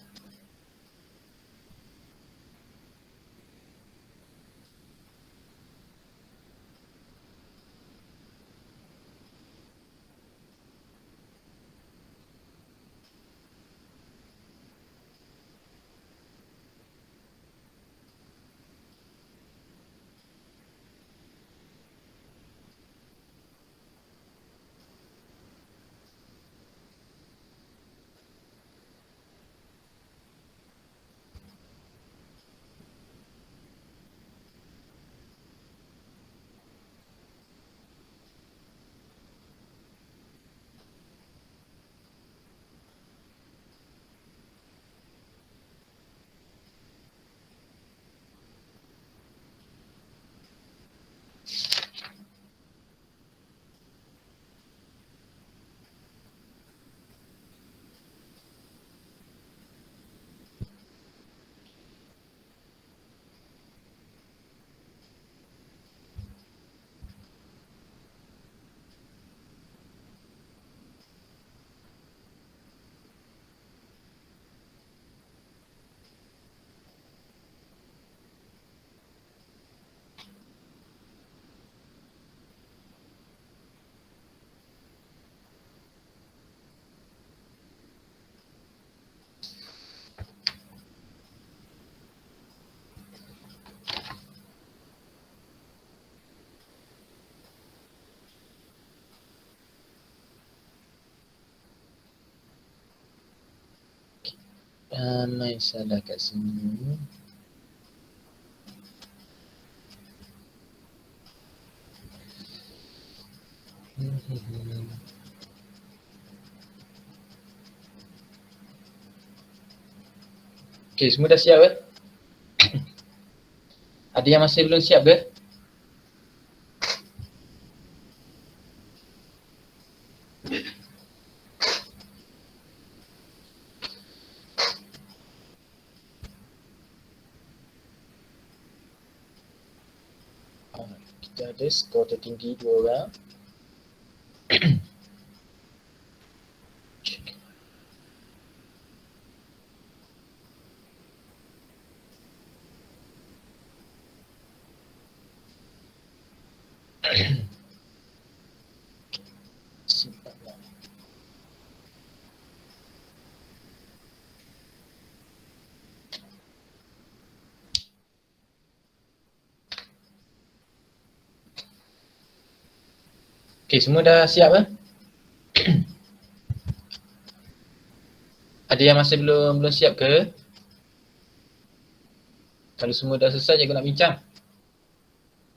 Ramai salah kat sini. Okay, semua dah siap ke? Ada yang masih belum siap ke? Kita ada skor tertinggi 2 orang. Simpanlah. Okay, semua dah siap ke? Ada yang masih belum siap ke? Kalau semua dah selesai, cikgu nak bincang.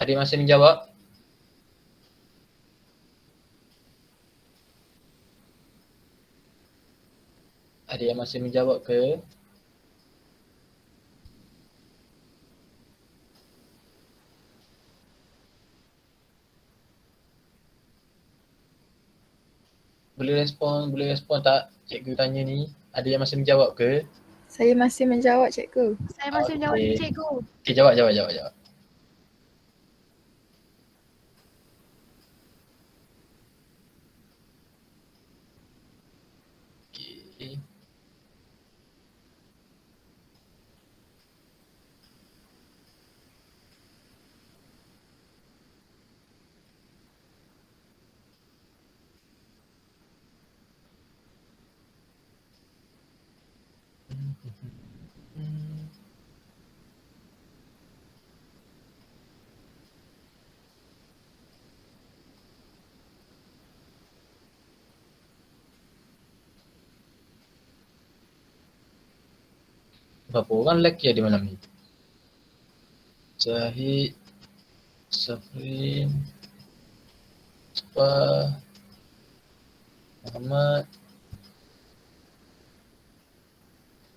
Ada yang masih menjawab? Ada yang masih menjawab ke? Boleh respon tak cikgu tanya ni? Ada yang masih menjawab ke? Saya masih menjawab, cikgu. Saya masih menjawab Okey. ni, cikgu. Okay, jawab. Okay. Berapa orang lelaki ada malam ni? Zahid, Safrin, Spa, Muhammad.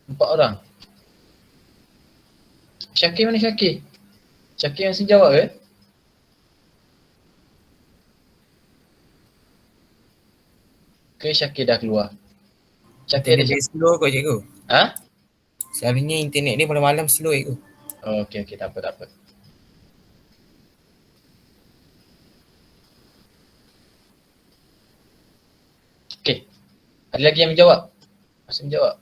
4 orang. Syakir mana Syakir? Syakir masih jawab ke? Ke Syakir dah keluar? Syakir Internet ada dia slow kot cikgu. Ha? Selalunya internet dia malam-malam slow cikgu. Oh, okey, tak apa. Okey. Ada lagi yang menjawab? Masih menjawab?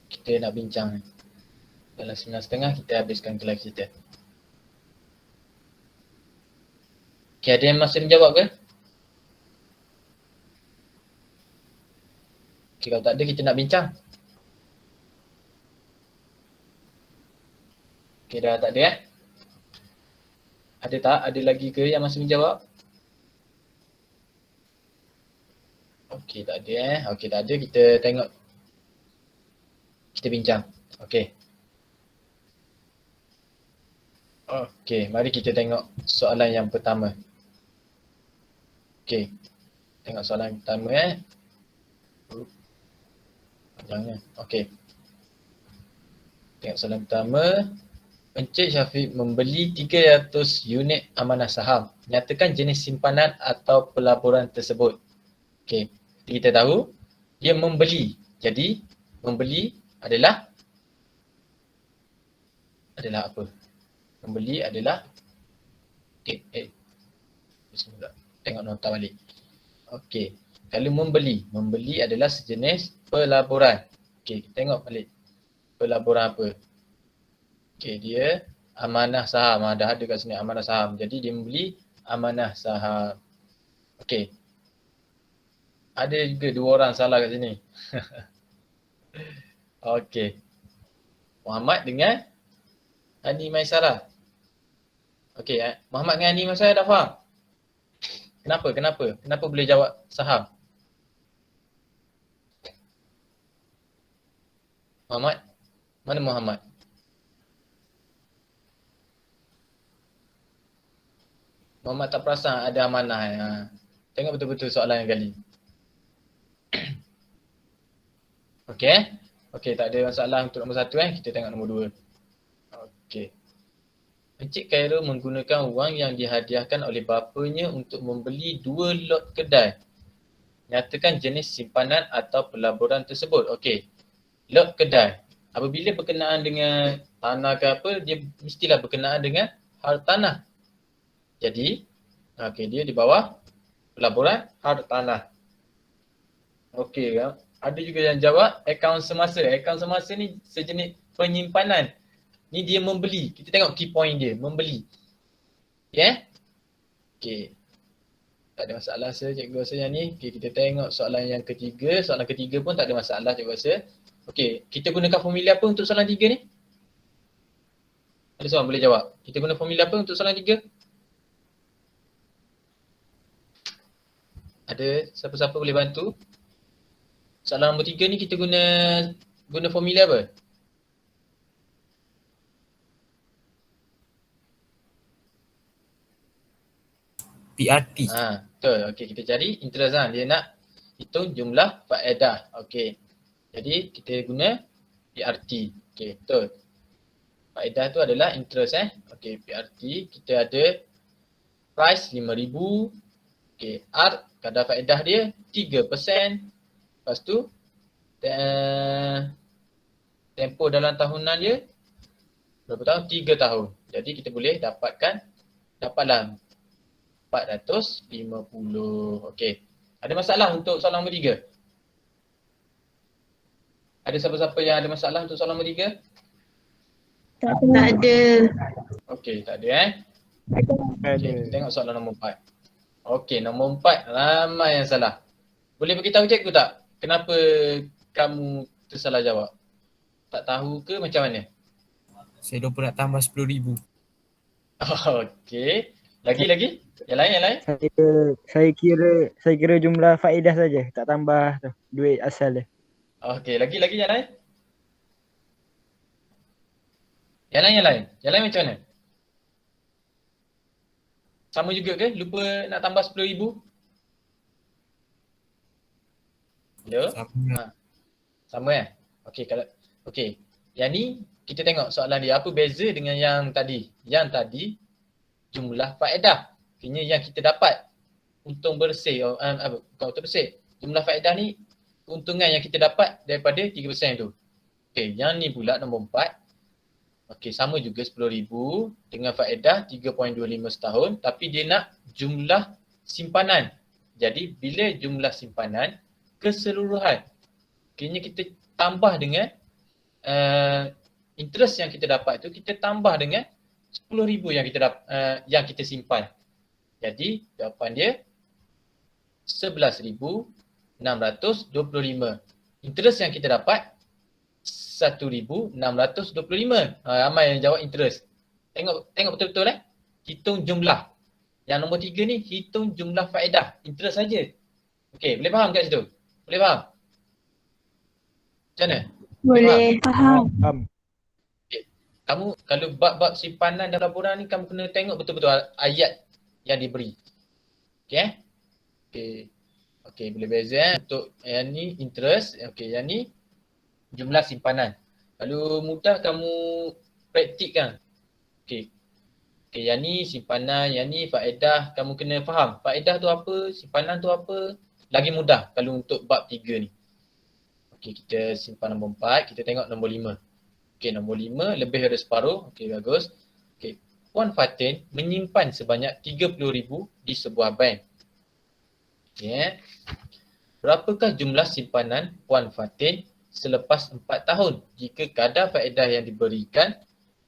Kita nak bincang ni. Dalam 9.30 kita habiskan kelas kita. Okey, ada yang masih menjawab ke? Okey, kalau tak ada kita nak bincang. Okey, dah tak ada Ada tak? Ada lagi ke yang masih menjawab? Okey, tak ada Okey, tak ada. Kita tengok. Kita bincang. Okey. Okey, mari kita tengok soalan yang pertama. Okey. Tengok soalan yang pertama Panjangnya. Okey. Tengok soalan pertama. Encik Syafiq membeli 300 unit amanah saham. Nyatakan jenis simpanan atau pelaburan tersebut. Okey. Kita tahu dia membeli. Jadi membeli adalah apa? Membeli adalah bismillah. Tengok nota balik. Okey. Kalau membeli adalah sejenis pelaburan. Okey, kita tengok balik. Pelaburan apa? Okey, dia amanah saham. Dah ada kat sini amanah saham. Jadi dia membeli amanah saham. Okey. Ada juga 2 orang salah kat sini. Okey. Muhammad dengan Ani Maisarah. Okey, Muhammad dengan Ani Maisarah dah faham? Kenapa? Kenapa boleh jawab saham? Muhammad? Mana Muhammad? Muhammad tak perasan ada amanah. Tengok betul-betul soalan yang kali. Okey. Okey, tak ada masalah untuk nombor 1 Kita tengok nombor 2. Okey. Encik Khairul menggunakan wang yang dihadiahkan oleh bapanya untuk membeli 2 lot kedai. Nyatakan jenis simpanan atau pelaburan tersebut. Okey. Lot kedai. Apabila berkenaan dengan tanah ke apa, dia mestilah berkenaan dengan hartanah. Jadi, okey, dia di bawah pelaburan hartanah. Okey, ada juga yang jawab akaun semasa. Akaun semasa ni sejenis penyimpanan. Ni dia membeli. Kita tengok key point dia, membeli. Okay? Okay. Tak ada masalah rasa cikgu rasa yang ni. Okay, kita tengok soalan yang ketiga. Soalan ketiga pun tak ada masalah cikgu rasa. Okay, kita gunakan formula apa untuk soalan 3 ni? Ada seorang boleh jawab. Kita guna formula apa untuk soalan 3? Ada siapa-siapa boleh bantu? Soalan nombor 3 ni kita guna formula apa? PRT. Betul. Okey, kita cari interest Dia nak hitung jumlah faedah. Okey. Jadi kita guna PRT. Okey, betul. Faedah tu adalah interest Okey, PRT kita ada price 5,000. Okey, R kadar faedah dia 3%. Lepas tu tempoh dalam tahunan dia berapa tahun? 3 tahun. Jadi kita boleh dapatlah 450. Okey. Ada masalah untuk soalan nombor 3? Ada siapa-siapa yang ada masalah untuk soalan nombor 3? Tak ada. Okey, tak ada Okay, kita tengok soalan nombor 4. Okey, nombor 4 ramai yang salah. Boleh beritahu cikgu tak? Kenapa kamu tersalah jawab? Tak tahu ke macam mana? Saya lupa nak tambah 10,000. Okey. Lagi? Yang lain? Saya kira jumlah faedah saja, tak tambah tu duit asal dia. Okey, lagi yang lain? Yang lain macam mana? Sama juga ke? Lupa nak tambah 10,000? Ya? Sama Okey. Yang ni kita tengok soalan dia apa beza dengan yang tadi. Yang tadi jumlah faedah. Kini yang kita dapat untung bersih bukan untung bersih. Jumlah faedah ni keuntungan yang kita dapat daripada 3% tu. Okey, yang ni pula nombor 4. Okey, sama juga 10,000 dengan faedah 3.25 setahun tapi dia nak jumlah simpanan. Jadi bila jumlah simpanan keseluruhan. Kini kita tambah dengan interest yang kita dapat tu kita tambah dengan 10,000 yang kita simpan. Jadi jawapan dia 11,625. Interest yang kita dapat 1,625. Ramai yang jawab interest. Tengok betul-betul hitung jumlah. Yang nombor 3 ni hitung jumlah faedah. Interest saja. Okey, boleh faham kat situ? Boleh faham? Macam mana? Boleh faham. Kamu kalau bab-bab simpanan dan pelaburan ni kamu kena tengok betul-betul ayat yang diberi. Okey? Okey, boleh beza untuk yang ni interest, okey, yang ni jumlah simpanan. Kalau mudah kamu praktikkan. Okey, yang ni simpanan, yang ni faedah, kamu kena faham. Faedah tu apa, simpanan tu apa. Lagi mudah kalau untuk bab 3 ni. Okey, kita simpan nombor 4, kita tengok nombor 5. Okey, nombor 5 lebih dari separuh. Okey, bagus. Okey, Puan Fatin menyimpan sebanyak 30,000 di sebuah bank. Okey. Berapakah jumlah simpanan Puan Fatin selepas 4 tahun jika kadar faedah yang diberikan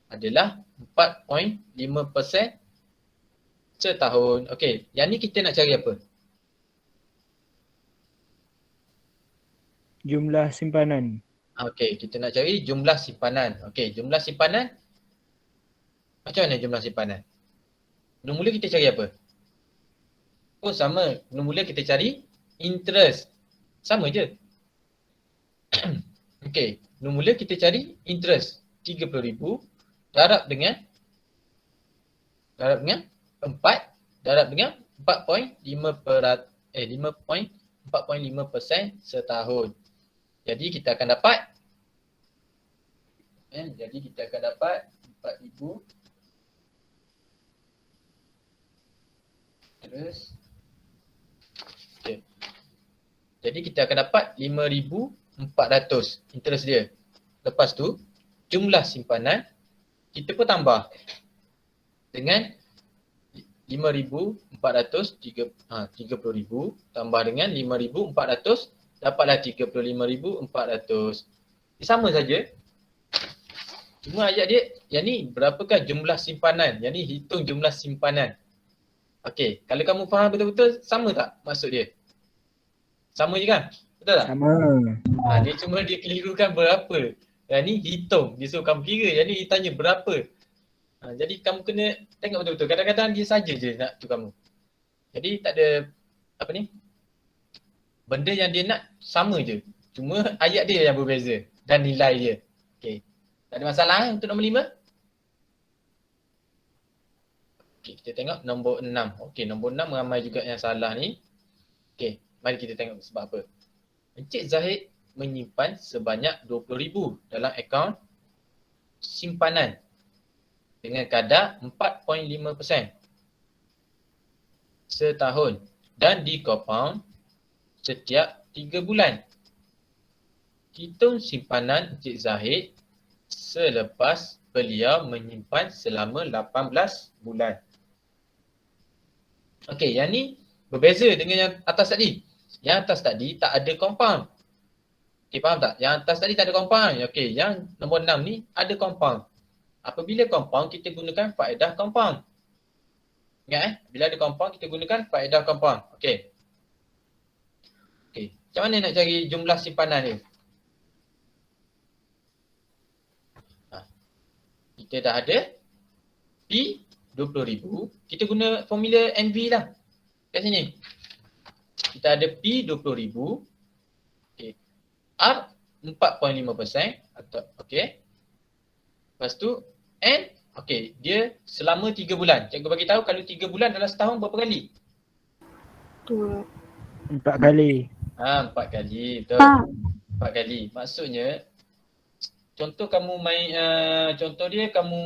adalah 4.5% setahun. Okey, yang ni kita nak cari apa? Jumlah simpanan. Okey, kita nak cari jumlah simpanan. Okey, jumlah simpanan. Macam mana jumlah simpanan? Mula-mula kita cari apa? Oh, sama. Mula-mula kita cari interest. Sama je. Okey, mula kita cari interest 30,000 darab dengan 4 darab dengan 4.5% setahun. Jadi kita akan dapat 4,000 terus. Okay. Jadi kita akan dapat 5,400 interest dia. Lepas tu jumlah simpanan kita pun tambah dengan 5,400 30,000 tambah dengan 5,400 dapatlah 35,400. Sama saja. Cuma ayat dia yang ni berapakah jumlah simpanan? Yang ni hitung jumlah simpanan. Okey, kalau kamu faham betul-betul sama tak maksud dia? Sama je kan? Betul tak? Sama. Dia cuma dia kelirukan berapa. Yang ni hitung, dia suruh kamu kira. Yang ni dia tanya berapa. Jadi kamu kena tengok betul-betul. Kadang-kadang dia saja je nak tu kamu. Jadi tak ada apa ni? Benda yang dia nak sama je. Cuma ayat dia yang berbeza dan nilai dia. Okey. Tak ada masalah untuk nombor 5? Okey, kita tengok nombor 6. Okey, nombor 6 ramai juga yang salah ni. Okey, mari kita tengok sebab apa. Encik Zahid menyimpan sebanyak 20,000 dalam akaun simpanan dengan kadar 4.5% setahun dan di-compound setiap 3 bulan. Hitung simpanan Encik Zahid selepas beliau menyimpan selama 18 bulan. Okey, yang ni berbeza dengan yang atas tadi. Yang atas tadi tak ada compound. Okey, faham tak? Yang atas tadi tak ada compound. Okey, yang nombor 6 ni ada compound. Apabila compound, kita gunakan faedah compound. Ingat bila ada compound, kita gunakan faedah compound. Okey. Okey, macam mana nak cari jumlah simpanan ni? Kita dah ada P 20,000. Kita guna formula NV lah. Kat sini. Kita ada P 20,000. Okay. R 4.5% atau okey. Lepas tu N okey, dia selama 3 bulan. Cikgu bagi tahu kalau 3 bulan dalam setahun berapa kali? 4 kali. 4 kali. Betul. 4 kali. Maksudnya contoh kamu main contoh dia kamu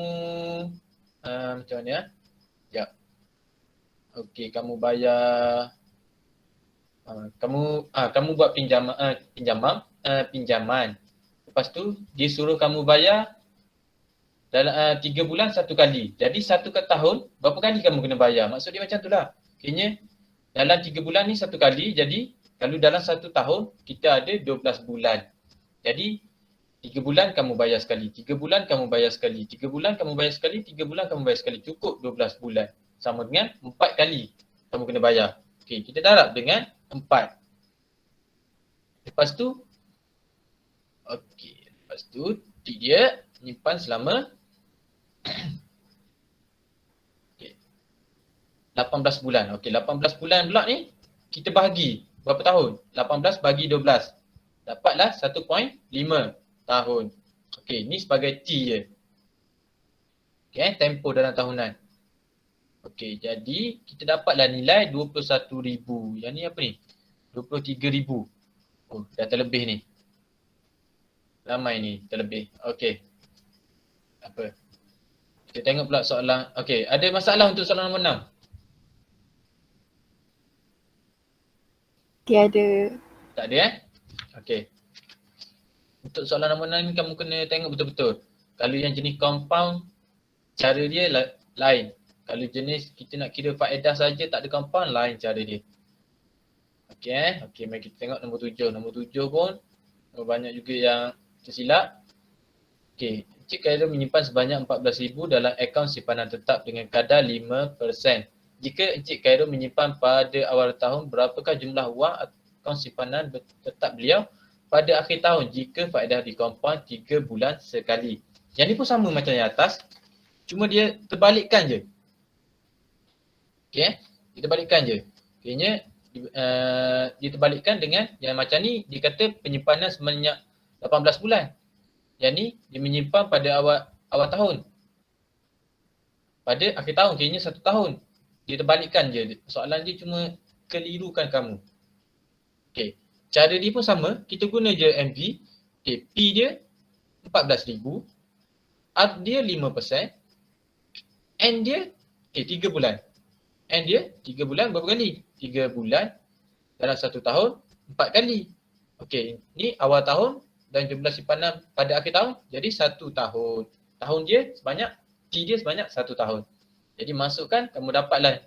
macam mana? Sekejap. Okey, kamu bayar kamu buat pinjaman. Lepas tu dia suruh kamu bayar dalam 3 bulan 1 kali. Jadi 1 tahun berapa kali kamu kena bayar? Maksud dia macam itulah. Kayaknya dalam 3 bulan ni 1 kali. Jadi kalau dalam 1 tahun kita ada 12 bulan. Jadi 3 bulan kamu bayar sekali, 3 bulan kamu bayar sekali, 3 bulan kamu bayar sekali, 3 bulan kamu bayar sekali. Cukup 12 bulan. Sama dengan 4 kali kamu kena bayar. Okey, kita darab dengan 4. Lepas tu, okey, lepas tu dia nyimpan selama okay, 18 bulan. Okey, 18 bulan pula ni kita bahagi berapa tahun? 18 bagi 12. Dapatlah 1.5 tahun. Okey, ni sebagai T je. Okey, tempoh dalam tahunan. Okey, jadi kita dapatlah nilai 21,000. Yang ni apa ni? 23,000. Oh, dah terlebih ni. Ramai ni terlebih. Okey. Apa? Kita tengok pula soalan. Okey, ada masalah untuk soalan nombor 6? Tiada. Tak ada Okey. Untuk soalan nombor 6 ni kamu kena tengok betul-betul. Kalau yang jenis compound, cara dia lain. Kalau jenis kita nak kira faedah saja tak ada compound, lain cara dia. Okey, okey, mari kita tengok nombor 7. Nombor 7 pun banyak juga yang tersilap. Okey, Encik Khairul menyimpan sebanyak 14,000 dalam akaun simpanan tetap dengan kadar 5%. Jika Encik Khairul menyimpan pada awal tahun, berapakah jumlah wang akaun simpanan tetap beliau pada akhir tahun jika faedah dikompon 3 bulan sekali? Yang ni pun sama macam yang atas. Cuma dia terbalikkan je. Okey, dia terbalikkan je. Okeynya dia terbalikkan dengan yang macam ni, dia kata penyimpanan sebanyak 18 bulan. Yang ni dia menyimpan pada awal tahun. Pada akhir tahun, kiranya 1 tahun. Dia terbalikkan je. Soalan dia cuma kelirukan kamu. Okay. Cara dia pun sama. Kita guna je MV. Okay. P dia 14,000. R dia 5%. N dia 3 bulan. N dia 3 bulan berapa kali? 3 bulan dalam 1 tahun 4 kali. Okay. Ni awal tahun dan jumlah simpanan pada akhir tahun. Jadi 1 tahun. Tahun dia sebanyak, T dia sebanyak 1 tahun. Jadi masukkan, kamu dapatlah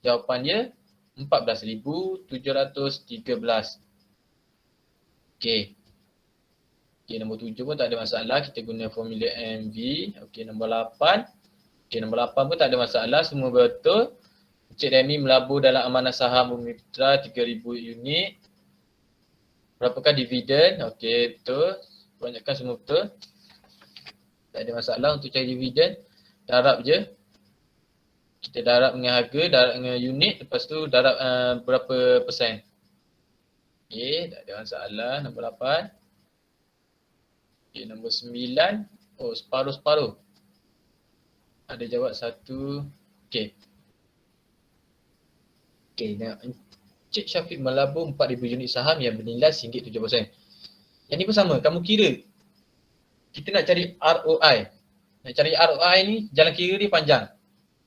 jawapan dia 14,713. Okay. Okay, nombor 7 pun tak ada masalah. Kita guna formula MV. Okay, nombor 8. Okay, nombor 8 pun tak ada masalah. Semua betul. Encik Remy melabur dalam amanah saham Bumi Putra 3,000 unit. Berapakah dividen? Okay, betul. Kebanyakan semua betul. Tak ada masalah untuk cari dividen. Darab je. Kita darab dengan harga, darab dengan unit. Lepas tu darab berapa persen. Okay, tak ada masalah. Nombor 8. Okay, nombor 9. Oh, separuh-separuh. Ada jawab 1. Okay. Okay, Encik Syafiq melabur 4,000 unit saham yang bernilai RM1.70. Yang ni pun sama, kamu kira. Kita nak cari ROI. Nak cari ROI ni, jalan kira dia panjang.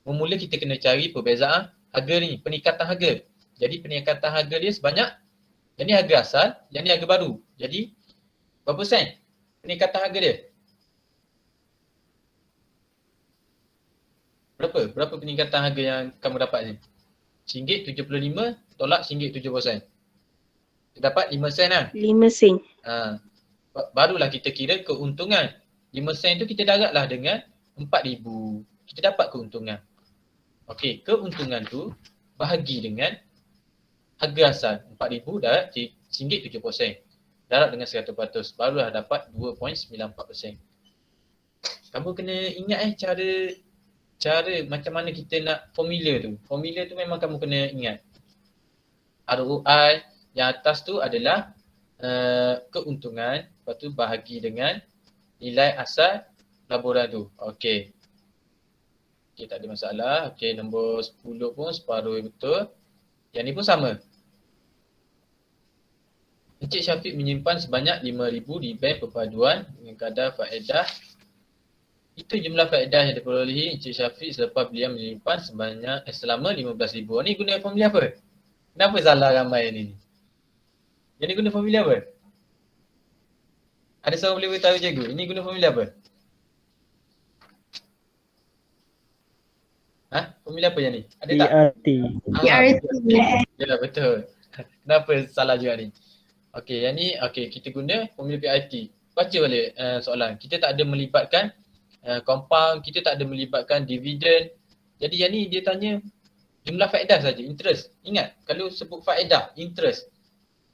Memula kita kena cari perbezaan harga ni, peningkatan harga. Jadi peningkatan harga dia sebanyak, yang ni harga asal, yang ni harga baru. Jadi berapa sen peningkatan harga dia? Berapa peningkatan harga yang kamu dapat ni? RM1.75 tolak RM1.70. Kita dapat 5 sen lah. 5 sen. Barulah kita kira keuntungan. 5 sen tu kita daratlah dengan 4,000. Kita dapat keuntungan. Okey, keuntungan tu bahagi dengan harga asal 4,000 darat RM1.70. Darat dengan 100%. Barulah dapat 2.94%. Kamu kena ingat cara macam mana kita nak formula tu. Formula tu memang kamu kena ingat. ROI yang atas tu adalah keuntungan. Lepas tu bahagi dengan nilai asal laboran tu. Okey. Okey, tak ada masalah. Okey, nombor 10 pun separuh betul. Yang ni pun sama. Encik Syafiq menyimpan sebanyak 5,000 di bank perpaduan dengan kadar faedah. Itu jumlah faedah yang diperolehi Encik Syafiq selepas beliau menyimpan selama 15,000. Ni guna formula apa? Kenapa salah ramai ni? Yang ni guna formula apa? Ada seorang boleh beritahu cikgu, ini guna formula apa? Formula apa yang ni? Ada tak? PRT. PRT. Ya, betul. Kenapa salah juga ni? Okey, yang ni kita guna formula PRT. Baca balik soalan. Kita tak ada melibatkan compound, kita tak ada melibatkan dividen. Jadi yang ni dia tanya jumlah faedah saja, interest. Ingat, kalau sebut faedah, interest,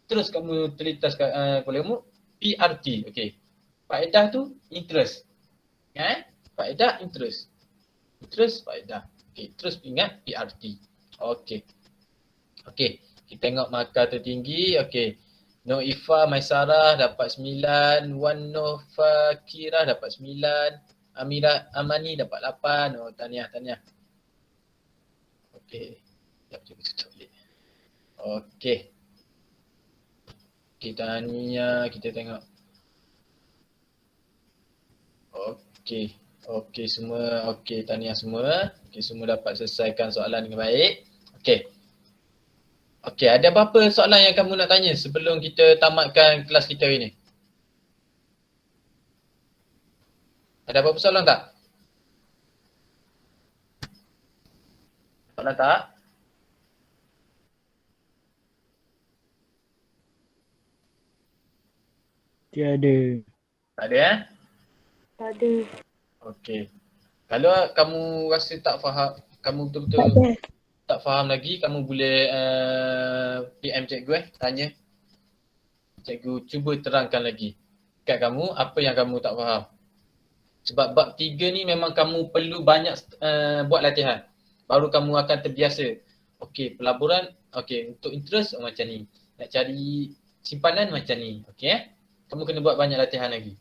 terus kamu terlintas kepala kamu PRT. Okey. Faedah tu interest. Faedah interest. Interest faedah. Okey, terus ingat PRT. Okey. Okey, kita tengok markah tertinggi. Okey. Noifa Maisarah dapat 9, Wan Nofakirah dapat 9, Amira Amani dapat 8. Oh, tahniah. Okey. Sekejap cuba tutup balik. Okey. Okey, tahniah. Kita tengok. Okey. Okey semua. Okey, tahniah semua. Okey, semua dapat selesaikan soalan dengan baik. Okey. Okey, ada apa-apa soalan yang kamu nak tanya sebelum kita tamatkan kelas kita hari ni? Ada apa-apa soalan tak? Soalan tak? Tiada. Tak ada Tak ada. Okey. Kalau kamu rasa tak faham, kamu Tak betul-betul ada. tak faham lagi, kamu boleh PM cikgu tanya. Cikgu cuba terangkan lagi kat kamu apa yang kamu tak faham. Sebab bab 3 ni memang kamu perlu banyak buat latihan. Baru kamu akan terbiasa. Okey, pelaburan, okey, untuk interest macam ni. Nak cari simpanan macam ni. Okey Kamu kena buat banyak latihan lagi.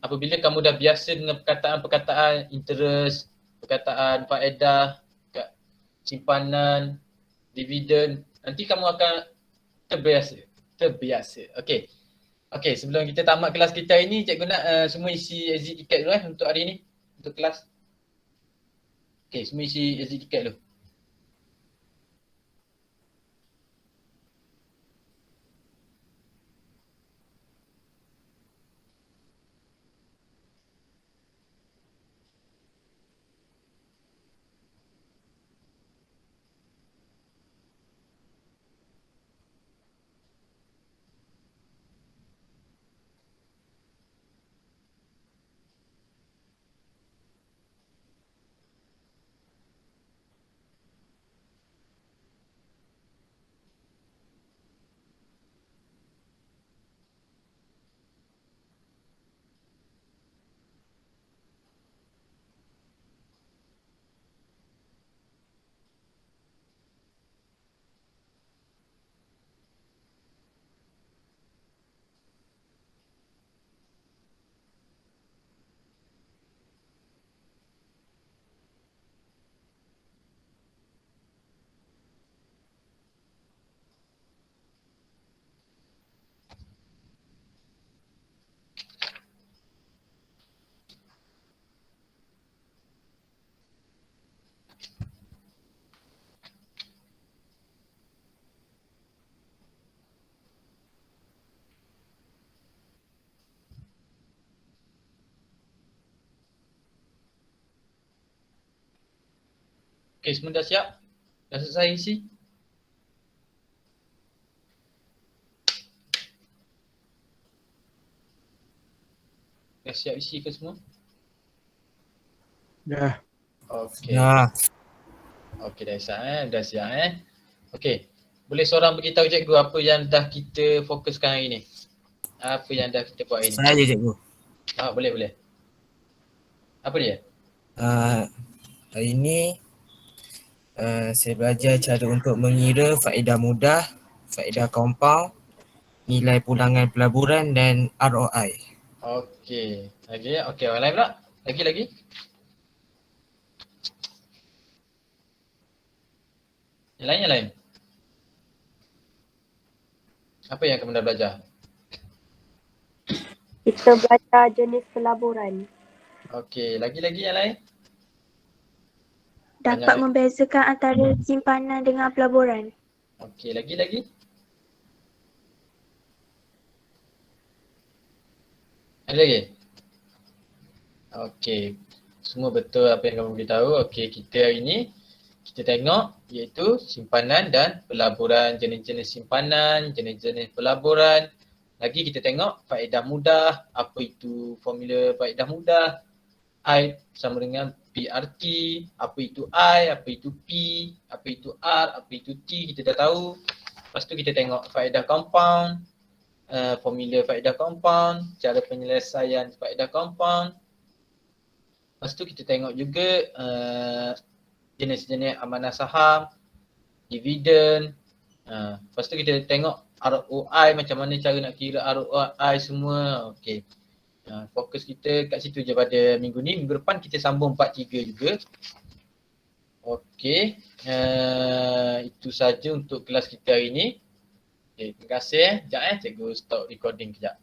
Apabila kamu dah biasa dengan perkataan-perkataan interest, perkataan faedah, simpanan, dividen, nanti kamu akan terbiasa. Okey, sebelum kita tamat kelas kita ini, cikgu nak semua isi exit ticket dulu untuk hari ini, untuk kelas. Okey, semua isi exit ticket dulu. Okey, semua dah siap? Dah selesai isi? Dah siap isi ke semua? Dah. Okey. Ya. Okey, dah siap. Okey. Boleh seorang beritahu cikgu apa yang dah kita fokuskan hari ni? Apa yang dah kita buat hari ni? Saya je cikgu. Boleh. Apa dia? Hari ni saya belajar cara untuk mengira faedah mudah, faedah kompaun, nilai pulangan pelaburan dan ROI. Okey. Okey, orang lain pula? Lagi? Yang lain? Apa yang kamu dah belajar? Kita belajar jenis pelaburan. Okey, lagi yang lain? Dapat Banyak. membezakan antara simpanan dengan pelaburan. Okey, lagi? Ada lagi? Okey. Semua betul apa yang kamu beritahu. Okey, kita hari ni kita tengok iaitu simpanan dan pelaburan, jenis-jenis simpanan, jenis-jenis pelaburan. Lagi kita tengok faedah mudah, apa itu formula faedah mudah. I sama dengan PRT, apa itu I, apa itu P, apa itu R, apa itu T, kita dah tahu. Lepas tu kita tengok faedah compound, formula faedah compound, cara penyelesaian faedah compound. Lepas tu kita tengok juga jenis-jenis amanah saham, dividen. Lepas tu kita tengok ROI, macam mana cara nak kira ROI semua. Okey. Fokus kita kat situ je pada minggu ni. Minggu depan kita sambung part 3 juga. Okey. Itu saja untuk kelas kita hari ni. Okay, terima kasih. Sekejap cikgu stop recording kejap.